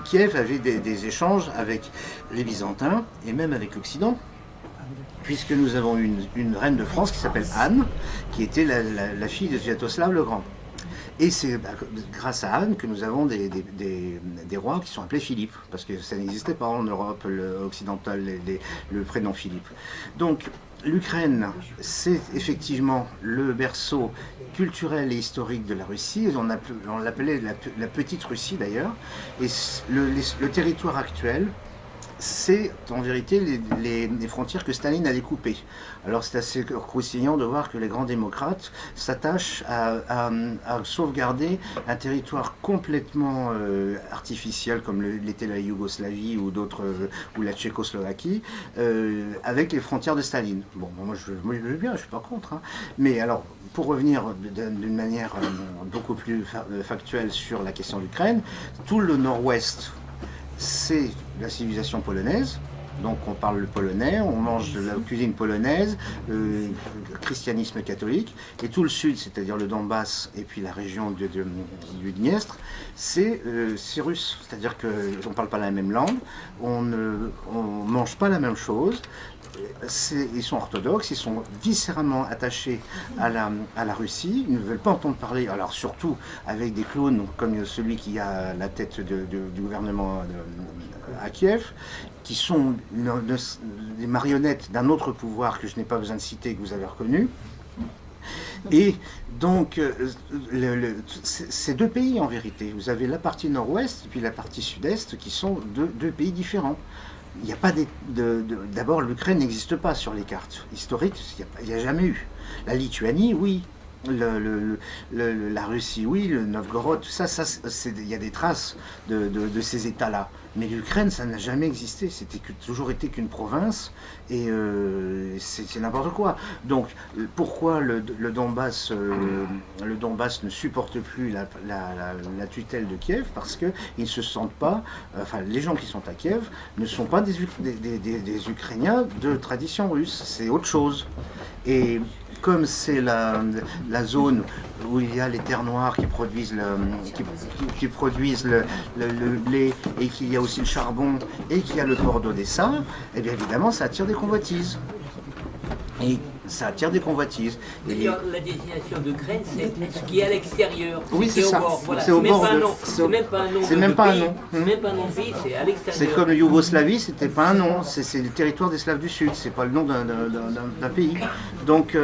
Kiev avait des échanges avec les Byzantins et même avec l'Occident, puisque nous avons une reine de France qui s'appelle Anne, qui était la fille de Sviatoslav le Grand. Et c'est grâce à Anne que nous avons des rois qui sont appelés Philippe, parce que ça n'existait pas en Europe occidentale, le prénom Philippe. Donc l'Ukraine, c'est effectivement le berceau culturel et historique de la Russie, on l'appelait la petite Russie d'ailleurs, et le territoire actuel, c'est en vérité les frontières que Staline a découpées. Alors c'est assez croustillant de voir que les grands démocrates s'attachent à sauvegarder un territoire complètement artificiel comme l'était la Yougoslavie ou la Tchécoslovaquie, avec les frontières de Staline. Bon, moi je veux bien, je suis pas contre. Hein. Mais alors, pour revenir d'une manière beaucoup plus factuelle sur la question d'Ukraine, tout le nord-ouest, c'est la civilisation polonaise, donc on parle le polonais, on mange de la cuisine polonaise, christianisme catholique, et tout le sud, c'est-à-dire le Donbass et puis la région du Dniestre, c'est russe, c'est-à-dire qu'on ne parle pas la même langue, on ne mange pas la même chose. Ils sont orthodoxes, ils sont viscéralement attachés à la Russie, ils ne veulent pas entendre parler, alors surtout avec des clowns comme celui qui a la tête du gouvernement à Kiev, qui sont des marionnettes d'un autre pouvoir que je n'ai pas besoin de citer, que vous avez reconnu. Et donc, c'est deux pays en vérité. Vous avez la partie nord-ouest et puis la partie sud-est qui sont deux pays différents. Il n'y a pas d'abord, l'Ukraine n'existe pas sur les cartes historiques, il n'y a jamais eu. La Lituanie, oui. La Russie, oui, le Novgorod, tout ça, il y a des traces de ces États-là. Mais l'Ukraine, ça n'a jamais existé. C'était toujours été qu'une province et c'est n'importe quoi. Donc, pourquoi le Donbass ne supporte plus la tutelle de Kiev? Parce qu'ils ne se sentent pas, enfin, les gens qui sont à Kiev ne sont pas des Ukrainiens de tradition russe. C'est autre chose. Et comme c'est la zone où il y a les terres noires qui produisent le blé et qu'il y a aussi le charbon et qu'il y a le port d'Odessa, et bien évidemment ça attire des convoitises. Et ça attire des convoitises. D'ailleurs, la désignation d'Ukraine, c'est ce qui est à l'extérieur. Oui, c'est ça. Voilà. C'est au bord de... C'est même pas un nom. C'est même pas un nom. C'est même pas un nom de pays, c'est à l'extérieur. C'est comme Yougoslavie, c'était pas un nom. C'est le territoire des Slaves du Sud. C'est pas le nom d'un pays. Donc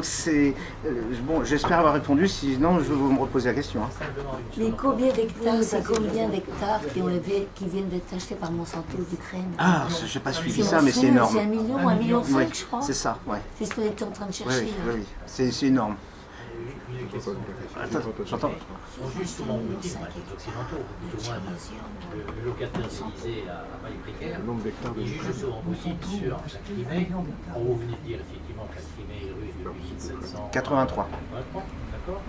c'est... bon, j'espère avoir répondu. Sinon, je vais vous me reposer la question. Hein. Mais combien d'hectares, c'est combien d'hectares qui viennent d'être achetés par Monsanto d'Ukraine? Ah, je n'ai pas suivi ça, mais c'est énorme. C'est 1 million, 1,5 million, je crois. C'est ça, ouais. C'est ce qu'on était en train de chercher. Oui. C'est énorme. Attends, j'entends. On juge souvent Poutine, les Occidentaux, tout au moins le locataire d'Élysée à bail précaire. Ils jugent souvent Poutine sur la Crimée. Vous venez de dire effectivement que la Crimée est russe depuis 1783. D'accord.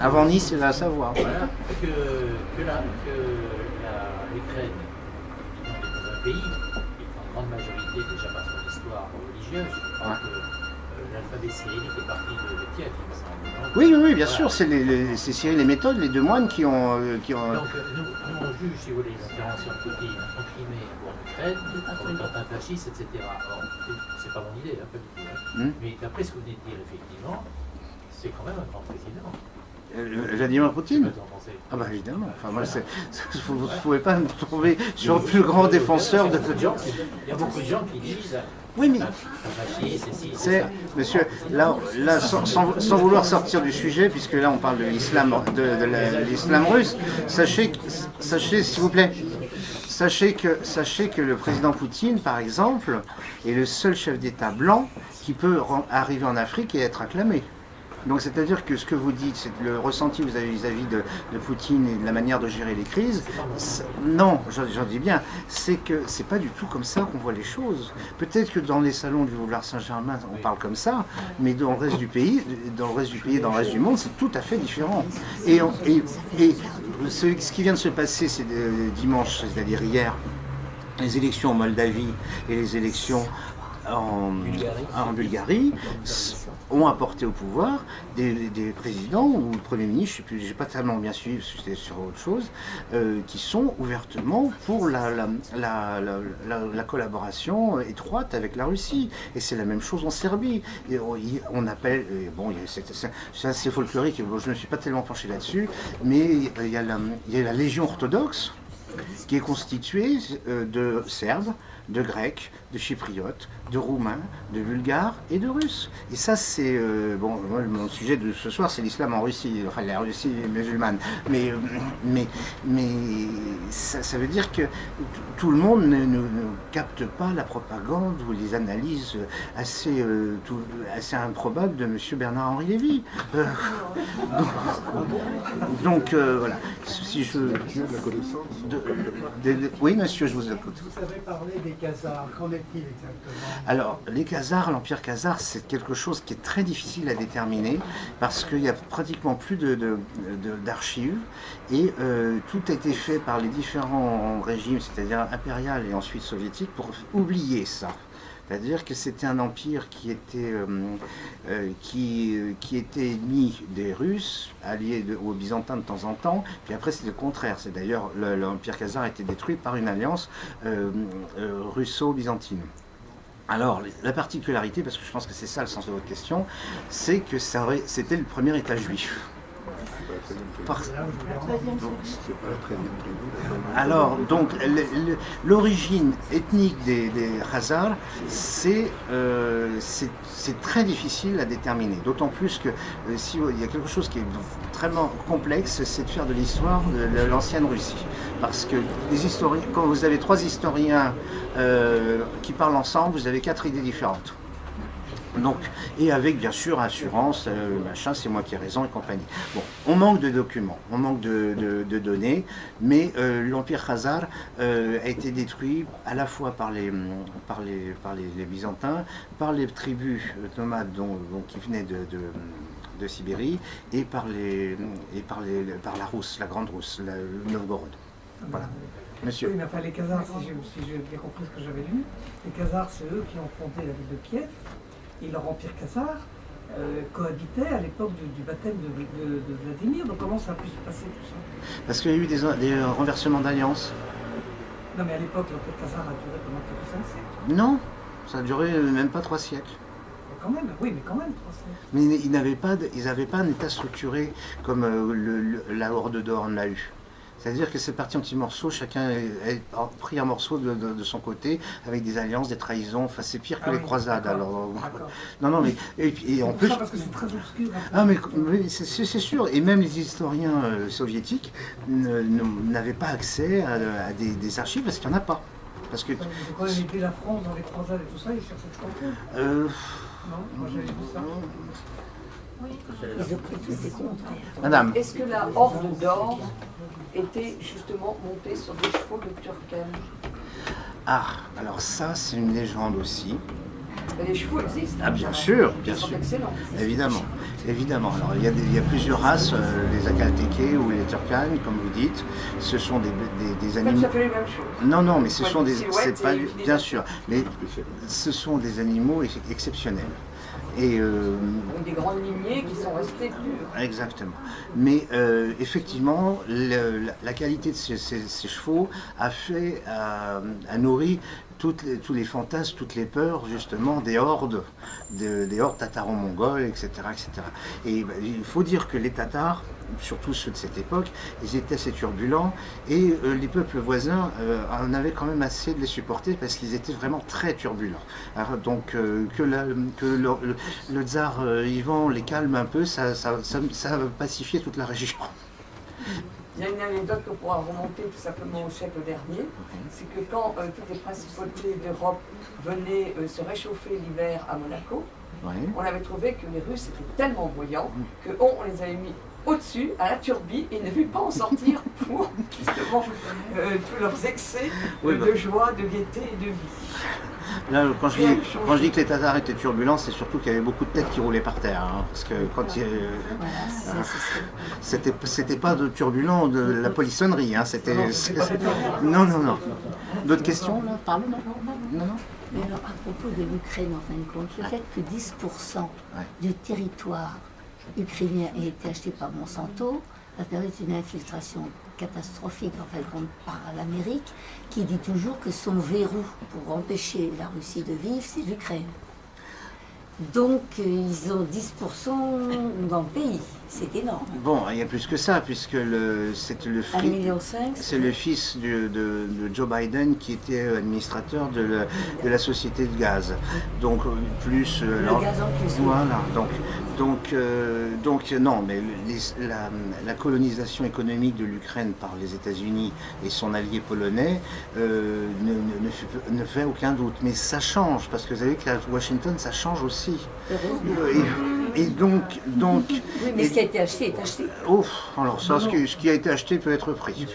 Avant Nice, c'est la Savoie. Voilà, que l'Ukraine est dans un pays qui est en grande majorité déjà par son histoire religieuse. Je crois que l'alphabet cyrillique est parti de Kiev, il me semble. Oui, bien sûr, c'est Cyril et Méthode, les deux moines qui ont... Donc nous on juge, si vous voulez, l'intervention de Poutine en Crimée ou en Ukraine, en étant un fasciste, etc. Or, c'est pas mon idée, pas du tout. Mais d'après ce que vous venez de dire, effectivement, c'est quand même un grand président. Vladimir Poutine? Ah bah évidemment, enfin moi vous ne pouvez pas me trouver sur le plus grand défenseur de... Il y a beaucoup de gens qui disent... Oui mais... Monsieur, là sans vouloir sortir du sujet, puisque là on parle de l'islam russe, sachez s'il vous plaît, sachez que le président Poutine, par exemple, est le seul chef d'État blanc qui peut arriver en Afrique et être acclamé. Donc c'est-à-dire que ce que vous dites, c'est le ressenti que vous avez vis-à-vis de Poutine et de la manière de gérer les crises, non, j'en dis bien, c'est que c'est pas du tout comme ça qu'on voit les choses. Peut-être que dans les salons du Boulevard Saint-Germain, on parle comme ça, mais dans le reste du pays, dans le reste du monde, c'est tout à fait différent. Et ce qui vient de se passer, c'est dimanche, c'est-à-dire hier, les élections en Moldavie et les élections en Bulgarie ont apporté au pouvoir des présidents ou le Premier ministre, je n'ai pas tellement bien suivi parce que j'étais sur autre chose, qui sont ouvertement pour la collaboration étroite avec la Russie. Et c'est la même chose en Serbie. Et on appelle, bon, c'est assez folklorique, bon, je ne me suis pas tellement penché là-dessus, mais il y a la Légion orthodoxe qui est constituée de Serbes, de Grecs, de Chypriotes, de Roumains, de Bulgares et de Russes. Et ça, c'est... bon, moi, mon sujet de ce soir, c'est l'islam en Russie, enfin la Russie musulmane. Mais ça veut dire que tout le monde ne capte pas la propagande ou les analyses assez improbables de M. Bernard-Henri Lévy. Donc, voilà. Si je... Oui, monsieur, je vous écoute. Vous avez parlé des Khazars, qu'en est-il exactement? Alors, les Khazars, l'Empire khazar, c'est quelque chose qui est très difficile à déterminer parce qu'il n'y a pratiquement plus d'archives et tout a été fait par les différents régimes, c'est-à-dire impérial et ensuite soviétique, pour oublier ça. C'est-à-dire que c'était un empire qui était ennemi des Russes, allié aux Byzantins de temps en temps, puis après c'était le contraire. C'est d'ailleurs l'empire khazar a été détruit par une alliance russo-byzantine. Alors, la particularité, parce que je pense que c'est ça le sens de votre question, c'est que c'était le premier État juif. Alors, donc, l'origine ethnique des Khazars, c'est très difficile à déterminer. D'autant plus que si il y a quelque chose qui est très complexe, c'est de faire de l'histoire de l'ancienne Russie. Parce que les historiens, quand vous avez 3 historiens qui parlent ensemble, vous avez 4 idées différentes. Donc, et avec bien sûr assurance, machin, c'est moi qui ai raison et compagnie. Bon, on manque de documents, on manque de données, mais l'Empire Khazar a été détruit à la fois par les Byzantins, par les tribus nomades qui venaient de Sibérie, et par la Rousse, la Grande Rousse, le Novgorod. Voilà. Monsieur. Oui, mais enfin, les Khazars, si j'ai bien compris ce que j'avais lu, les Khazars, c'est eux qui ont fondé la ville de Kiev. Et leur empire khazar cohabitait à l'époque du baptême de Vladimir. Donc comment ça a pu se passer tout ça? Parce qu'il y a eu des renversements d'alliances. Non mais à l'époque, l'empire khazar a duré pendant 5 siècles. Non, ça a duré même pas 3 siècles. Mais quand même, oui, mais quand même 3 siècles. Mais ils n'avaient pas un état structuré comme la Horde d'Or l'a eu. C'est-à-dire que c'est parti en petits morceaux, chacun a pris un morceau de son côté, avec des alliances, des trahisons, enfin c'est pire que les croisades. Alors, non, mais et en plus... Parce que c'est très obscur. Ah mais c'est sûr, et même les historiens soviétiques n'avaient pas accès à des archives parce qu'il n'y en a pas. Parce que... Ils ont quand même aidé la France dans les croisades et tout ça, ils cherchaient de comprendre. Non, moi j'avais vu ça. Oui. Ils ont pris tous ces comptes. Madame. Est-ce que la Horde d'Or était justement montée sur des chevaux de Turkane? Ah, alors ça c'est une légende aussi. Les chevaux existent. Ah bien sûr, Ils sont excellents. Évidemment, évidemment. Alors il y a plusieurs races, les Akalteke ou les Turkanes, comme vous dites. Ce sont des animaux. Ça fait les mêmes choses. Non, mais ce sont des. C'est pas des bien sûr, mais ce sont des animaux exceptionnels. Et des grandes lignées qui sont restées pures. Exactement. Mais effectivement, la qualité de ces chevaux a nourri tous les fantasmes, toutes les peurs, justement, des hordes tataro-mongoles, etc., etc. Et il faut dire que les Tatars, surtout ceux de cette époque, ils étaient assez turbulents et les peuples voisins en avaient quand même assez de les supporter parce qu'ils étaient vraiment très turbulents. Alors, donc que le tsar Ivan les calme un peu, ça a pacifié toute la région. Il y a une anecdote qu'on pourra remonter tout simplement au siècle dernier, c'est que quand toutes les principautés d'Europe venaient se réchauffer l'hiver à Monaco, on avait trouvé que les Russes étaient tellement voyants qu'on les avait mis au-dessus, à la turbie, et ne vit pas en sortir pour justement tous leurs excès de joie, de gaieté et de vie. Là, quand je dis que les Tatars étaient turbulents, c'est surtout qu'il y avait beaucoup de têtes qui roulaient par terre. Hein, parce que quand c'était pas de turbulent de la polissonnerie. Hein, non. D'autres questions là? Pardon? Non. Mais alors, à propos de l'Ukraine, en fin de compte, le fait que 10% du territoire ukrainien ait été acheté par Monsanto a permis une infiltration catastrophique en fin de compte par l'Amérique, qui dit toujours que son verrou pour empêcher la Russie de vivre, c'est l'Ukraine. Donc ils ont 10% dans le pays, c'est énorme. Bon, il y a plus que ça, puisque c'est le fils de Joe Biden qui était administrateur de la société de gaz. Donc plus... le gaz en plus. Voilà, donc non, mais la colonisation économique de l'Ukraine par les États-Unis et son allié polonais ne fait aucun doute. Mais ça change, parce que vous savez qu'à Washington, ça change aussi. Et donc... Oui, mais ce qui a été acheté est acheté. Oh, alors ça, ce qui a été acheté peut être pris.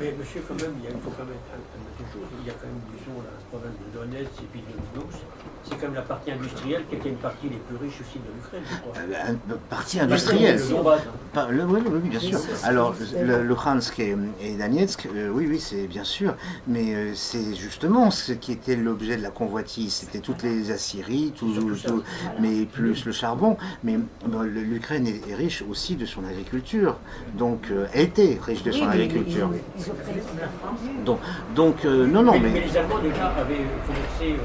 Mais monsieur, quand même, il faut quand même admettre une chose. Il y a quand même, disons, la province de Donetsk et puis de Lugansk. C'est comme la partie industrielle qui était une partie les plus riches aussi de l'Ukraine, je crois. Une partie industrielle. Oui, bien sûr. Alors, le Luhansk et Donetsk, oui, c'est bien sûr. Mais c'est justement ce qui était l'objet de la convoitise. C'était toutes les aciéries, mais plus le charbon. Mais l'Ukraine est riche aussi de son agriculture. Donc, elle était riche de son agriculture. Non, mais les Allemands déjà avaient commencé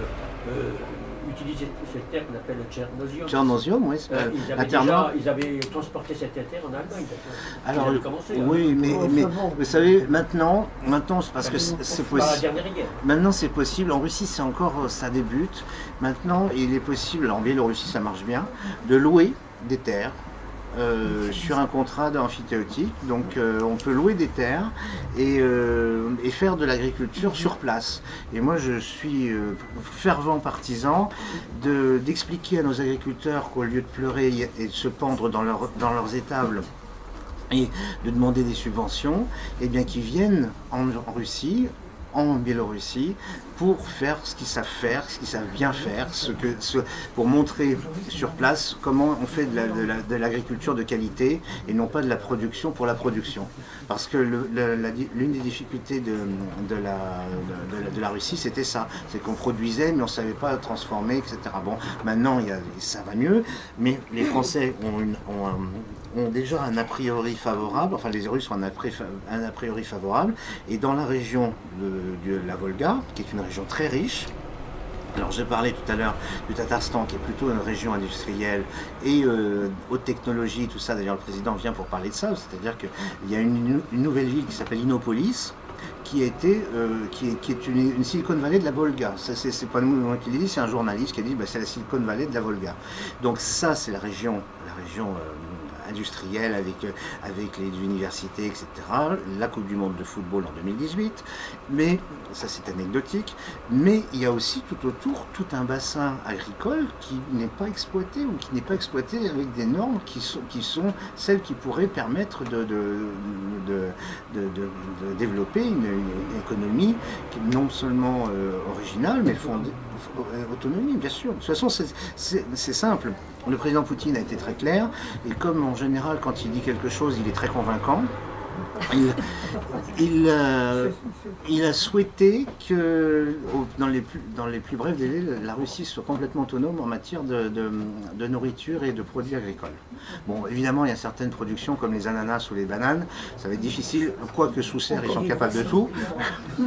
utilisaient cette terre qu'on appelle le Tchernosium. Tchernosium, oui. Ils avaient transporté cette terre en Allemagne. Alors, oui, mais vous savez, maintenant c'est parce que c'est possible. Maintenant, c'est possible. En Russie, c'est encore, ça débute. Maintenant, il est possible, en Biélorussie, ça marche bien, de louer des terres. Sur un contrat d'amphithéotique, donc on peut louer des terres et faire de l'agriculture sur place. Et moi je suis fervent partisan d'expliquer à nos agriculteurs qu'au lieu de pleurer et de se pendre dans leurs étables et de demander des subventions, eh bien qu'ils viennent en Russie, en Biélorussie, pour faire ce qu'ils savent faire, ce qu'ils savent bien faire, pour montrer sur place comment on fait de l'agriculture de qualité et non pas de la production pour la production. Parce que l'une des difficultés de la Russie, c'était ça, c'est qu'on produisait mais on ne savait pas transformer, etc. Bon, maintenant ça va mieux, mais les Français ont déjà un a priori favorable, enfin les Russes ont un a priori favorable, et dans la région de la Volga, qui est une région très riche. Alors j'ai parlé tout à l'heure du Tatarstan, qui est plutôt une région industrielle et haute technologie, tout ça. D'ailleurs le président vient pour parler de ça, c'est-à-dire qu'il y a une nouvelle ville qui s'appelle Innopolis, qui est une Silicon Valley de la Volga. Ça, c'est pas nous qui l'ai dit, c'est un journaliste qui a dit c'est la Silicon Valley de la Volga. Donc ça c'est la région industrielle avec les universités, etc. La Coupe du Monde de football en 2018, mais ça c'est anecdotique. Mais il y a aussi tout autour tout un bassin agricole qui n'est pas exploité ou qui n'est pas exploité avec des normes qui sont celles qui pourraient permettre de développer une économie non seulement originale, mais fondée autonomie, bien sûr. De toute façon, c'est simple. Le président Poutine a été très clair, et comme en général, quand il dit quelque chose, il est très convaincant, il a souhaité que, dans les plus brefs délais, la Russie soit complètement autonome en matière de nourriture et de produits agricoles. Bon, évidemment, il y a certaines productions, comme les ananas ou les bananes, ça va être difficile, quoique sous serre, ils sont capables de tout,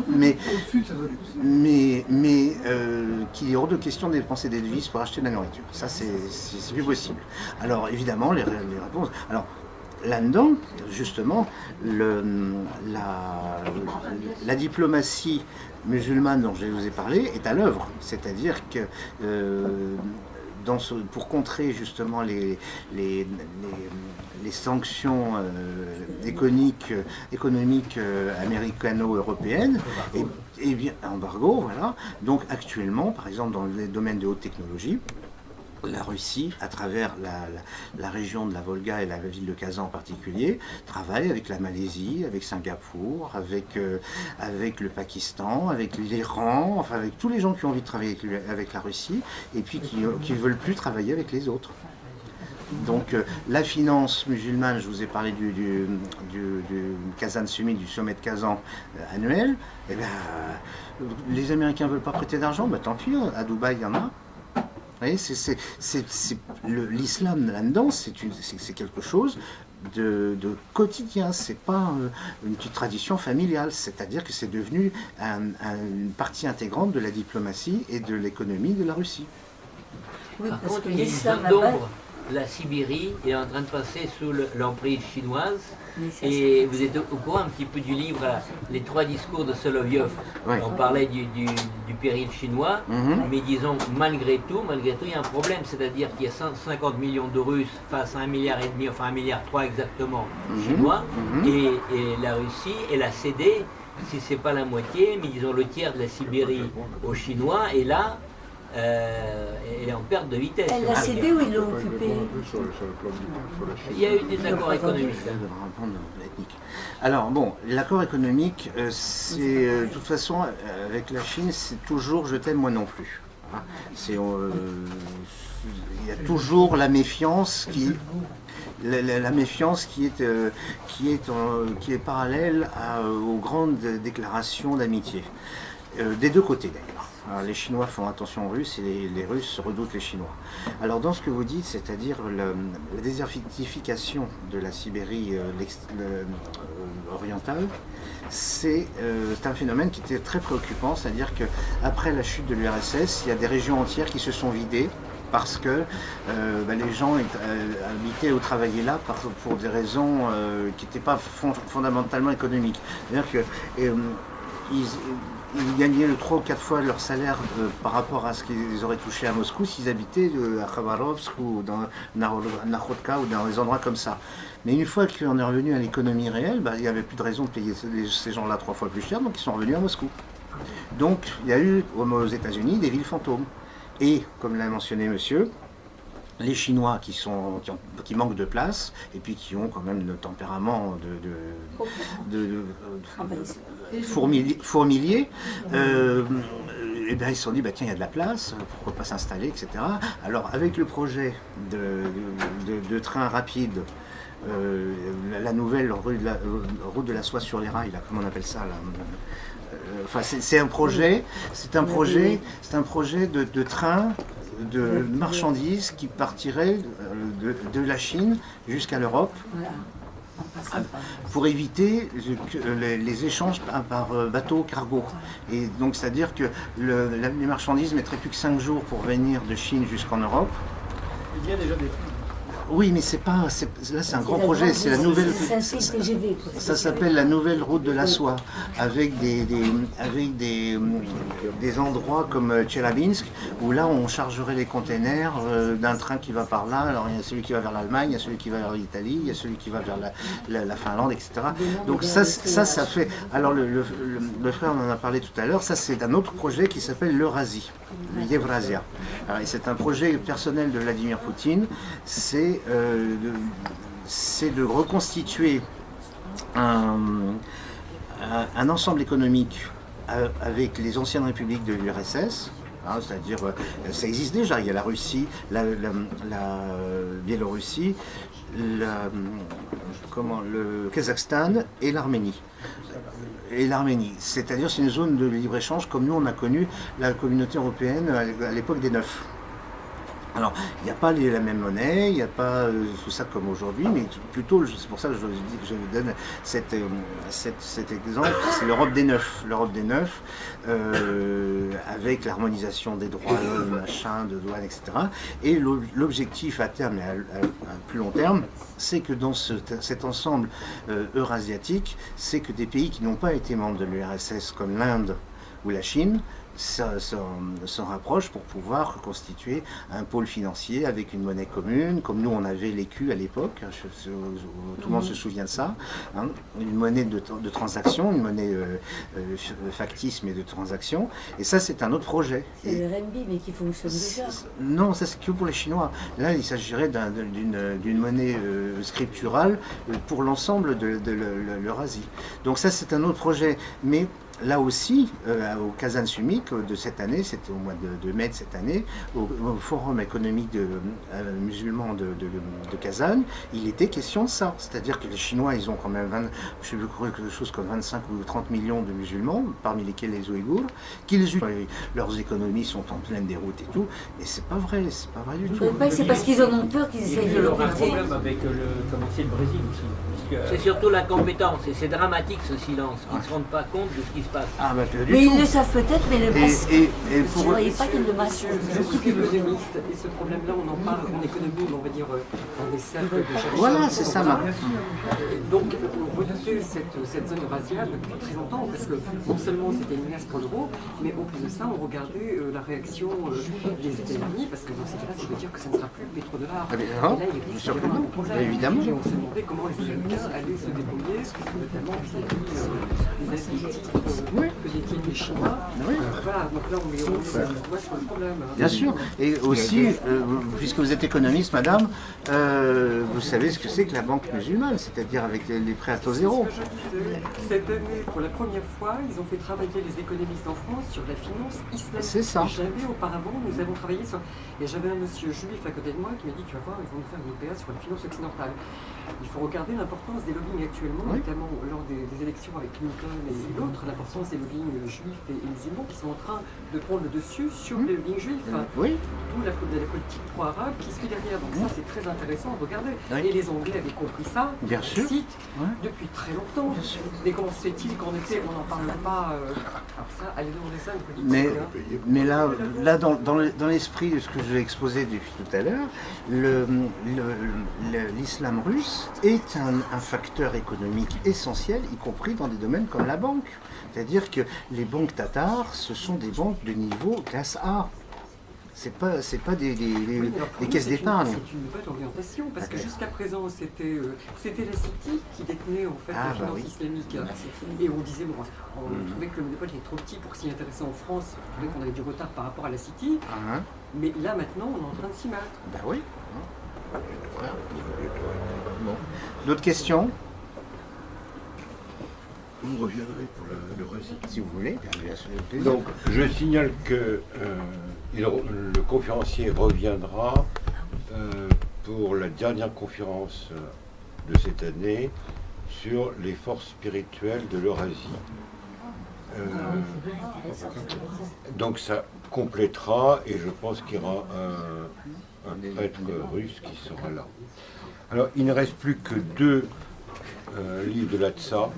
mais qu'il est hors de question de dépenser des devises pour acheter de la nourriture. Ça, c'est plus possible. Alors, évidemment, les réponses... Alors, là-dedans, justement, la diplomatie musulmane dont je vous ai parlé est à l'œuvre. C'est-à-dire que pour contrer justement les sanctions économiques américano-européennes, et bien embargo, voilà. Donc actuellement, par exemple, dans les domaines de haute technologie, la Russie, à travers la région de la Volga et la ville de Kazan en particulier, travaille avec la Malaisie, avec Singapour, avec le Pakistan, avec l'Iran, enfin avec tous les gens qui ont envie de travailler avec la Russie et puis qui ne veulent plus travailler avec les autres. Donc la finance musulmane, je vous ai parlé du Kazan Summit, du sommet de Kazan annuel, eh bien, les Américains ne veulent pas prêter d'argent, bah, tant pis, à Dubaï il y en a. L'islam là-dedans, c'est quelque chose de quotidien, c'est pas une petite tradition familiale, c'est-à-dire que c'est devenu une partie intégrante de la diplomatie et de l'économie de la Russie. Oui, parce que l'islam d'ombre, la Sibérie est en train de passer sous l'emprise chinoise. Et vous êtes au courant un petit peu du livre Les 3 discours de Solovyov. Oui. On parlait du péril chinois, mais disons malgré tout, il y a un problème, c'est-à-dire qu'il y a 150 millions de Russes face à 1,5 milliard, enfin 1,3 milliard exactement chinois, et la Russie, elle a cédé, si c'est pas la moitié, mais disons le tiers de la Sibérie aux Chinois, et là, elle est en perte de vitesse. Elle l'a cédé ou ils l'ont occupé? Il y a eu des accords économiques. Alors bon, l'accord économique, c'est de toute façon, avec la Chine, c'est toujours je t'aime moi non plus. Il y a toujours la méfiance la méfiance qui est parallèle aux grandes déclarations d'amitié. Des deux côtés d'ailleurs. Alors, les Chinois font attention aux Russes et les Russes redoutent les Chinois. Alors dans ce que vous dites, c'est-à-dire la désertification de la Sibérie orientale, c'est un phénomène qui était très préoccupant, c'est-à-dire qu'après la chute de l'URSS, il y a des régions entières qui se sont vidées parce que les gens habitaient ou travaillaient là pour des raisons qui n'étaient pas fondamentalement économiques. C'est-à-dire qu'ils gagnaient 3 ou 4 fois leur salaire par rapport à ce qu'ils auraient touché à Moscou s'ils habitaient à Khabarovsk ou dans Nakhodka ou dans des endroits comme ça. Mais une fois qu'on est revenu à l'économie réelle, il n'y avait plus de raison de payer ces gens-là 3 fois plus cher, donc ils sont revenus à Moscou. Donc il y a eu aux États-Unis des villes fantômes. Et, comme l'a mentionné monsieur, les Chinois qui manquent de place, et puis qui ont quand même le tempérament fourmilier, et bien ils se sont dit, ils y a de la place, pourquoi pas s'installer, etc. Alors, avec le projet de train rapide, la nouvelle route de la soie sur les rails, là, comment on appelle ça là, c'est un projet de train de marchandises qui partirait de la Chine jusqu'à l'Europe pour éviter les échanges par bateau cargo. Et donc c'est-à-dire que les marchandises mettraient plus que 5 jours pour venir de Chine jusqu'en Europe. Il y a déjà des... Oui, mais c'est pas. Là, c'est un grand projet. C'est la nouvelle. Ça s'appelle la nouvelle route de la soie, avec des endroits comme Tcheliabinsk, où là, on chargerait les containers d'un train qui va par là. Alors, il y a celui qui va vers l'Allemagne, il y a celui qui va vers l'Italie, il y a celui qui va vers la Finlande, etc. Donc ça fait. Alors, le frère en a parlé tout à l'heure. Ça, c'est un autre projet qui s'appelle l'Eurasie, l'Evrasia. C'est un projet personnel de Vladimir Poutine. C'est de reconstituer un ensemble économique avec les anciennes républiques de l'URSS. C'est-à-dire, ça existe déjà, il y a la Russie, la Biélorussie, le Kazakhstan et l'Arménie. C'est-à-dire, c'est une zone de libre-échange comme nous on a connu la communauté européenne à l'époque des Neufs. Alors, il n'y a pas la même monnaie, il n'y a pas tout ça comme aujourd'hui, mais plutôt, c'est pour ça que je vous donne cet exemple, c'est l'Europe des Neufs. L'Europe des Neufs, avec l'harmonisation des droits, de douane, etc. Et l'objectif à terme et à plus long terme, c'est que dans cet ensemble eurasiatique, c'est que des pays qui n'ont pas été membres de l'URSS, comme l'Inde ou la Chine, s'en rapproche pour pouvoir constituer un pôle financier avec une monnaie commune, comme nous on avait l'écu à l'époque, tout le monde se souvient de ça, une monnaie de transaction, une monnaie factice mais de transaction, et ça c'est un autre projet. C'est le RMB mais qui fonctionne déjà. Non, ça c'est que pour les Chinois. Là il s'agirait d'une monnaie scripturale pour l'ensemble de l'Eurasie. Donc ça c'est un autre projet, mais là aussi, au Kazan Summit de cette année, c'était au mois de mai de cette année, au Forum économique musulman de Kazan, il était question de ça. C'est-à-dire que les Chinois, ils ont quand même quelque chose comme 25 ou 30 millions de musulmans, parmi lesquels les Ouïghours, leurs économies sont en pleine déroute et tout, mais c'est pas vrai du tout. C'est parce qu'ils en ont peur qu'ils essayent de le un problème avec le Brésil aussi. C'est surtout la compétence, et c'est dramatique ce silence. Ils ne se rendent pas compte de ce qui se passe. Mais ils le savent peut-être, mais le reste, vous ne voyez pas qu'ils le massent. Je suis économiste, et ce problème-là, on en parle en économie, on va dire, dans des cercles de chercheurs. Voilà, c'est ça. Donc, on redoutait cette zone eurasiale depuis très longtemps, parce que non seulement c'était une menace pour l'euro, mais en plus de ça, on regardait la réaction des États-Unis, parce que dans ces cas-là, ça veut dire que ça ne sera plus le pétrodollar. Et là, il risque d'avoir un problème. Évidemment. Et on se demandait comment les Américains allaient se débrouiller, notamment vis-à-vis des titres que détiennent les Chinois. Voilà, donc là, on voit sur le problème. Bien sûr. Et aussi, puisque vous êtes économiste, madame, vous savez ce que c'est que la banque musulmane, c'est-à-dire avec les prêts à taux zéro. Cette année, pour la première fois, ils ont fait travailler les économistes en France sur la finance islamique. C'est ça. Jamais auparavant, nous avons travaillé sur... Et j'avais un monsieur juif à côté de moi qui m'a dit, tu vas voir, ils vont nous faire une OPA sur la finance occidentale. Il faut regarder l'importance des lobbying actuellement, notamment lors des élections avec Clinton et l'autre, l'importance attention, c'est le lobbying juif et musulman qui sont en train de prendre le dessus sur le lobbying juif. Oui. D'où la politique pro-arabe qui suit derrière. Donc ça, c'est très intéressant, regardez. Et les Anglais avaient compris ça, bien sûr, depuis très longtemps. Mais comment se fait-il qu'en effet, on n'en parle pas alors ça, allez demander ça, une politique. Mais là dans l'esprit de ce que je vais exposer depuis tout à l'heure, l'islam russe est un facteur économique essentiel, y compris dans des domaines comme la banque. C'est-à-dire que les banques tatares, ce sont des banques de niveau classe A. C'est pas des caisses d'épargne. C'est une nouvelle orientation, parce que jusqu'à présent, c'était la City qui détenait en fait la finance islamique. Et on disait, bon, on trouvait que le monopole était trop petit pour s'y intéresser en France, on trouvait qu'on avait du retard par rapport à la City. Mais là, maintenant, on est en train de s'y mettre. Ben oui. Bon. D'autres questions? Vous reviendrez pour le récit. Si vous voulez, bien sûr. Donc, je signale que le conférencier reviendra pour la dernière conférence de cette année sur les forces spirituelles de l'Eurasie. Donc ça complétera, et je pense qu'il y aura un prêtre russe qui sera là. Alors, il ne reste plus que 2 livres de l'ATSA.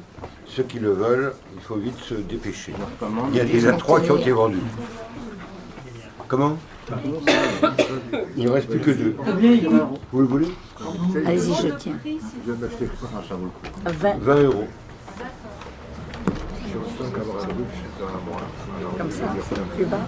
Ceux qui le veulent, il faut vite se dépêcher. Il y a déjà 3 qui ont été vendus. Comment? Il ne reste plus que 2. Vous le voulez? Allez-y, je tiens. Je viens d'acheter quoi? Ça vaut le coup. 20 €. Je ressens qu'avoir un russe, c'est un mois. Comme ça, c'est plus bas.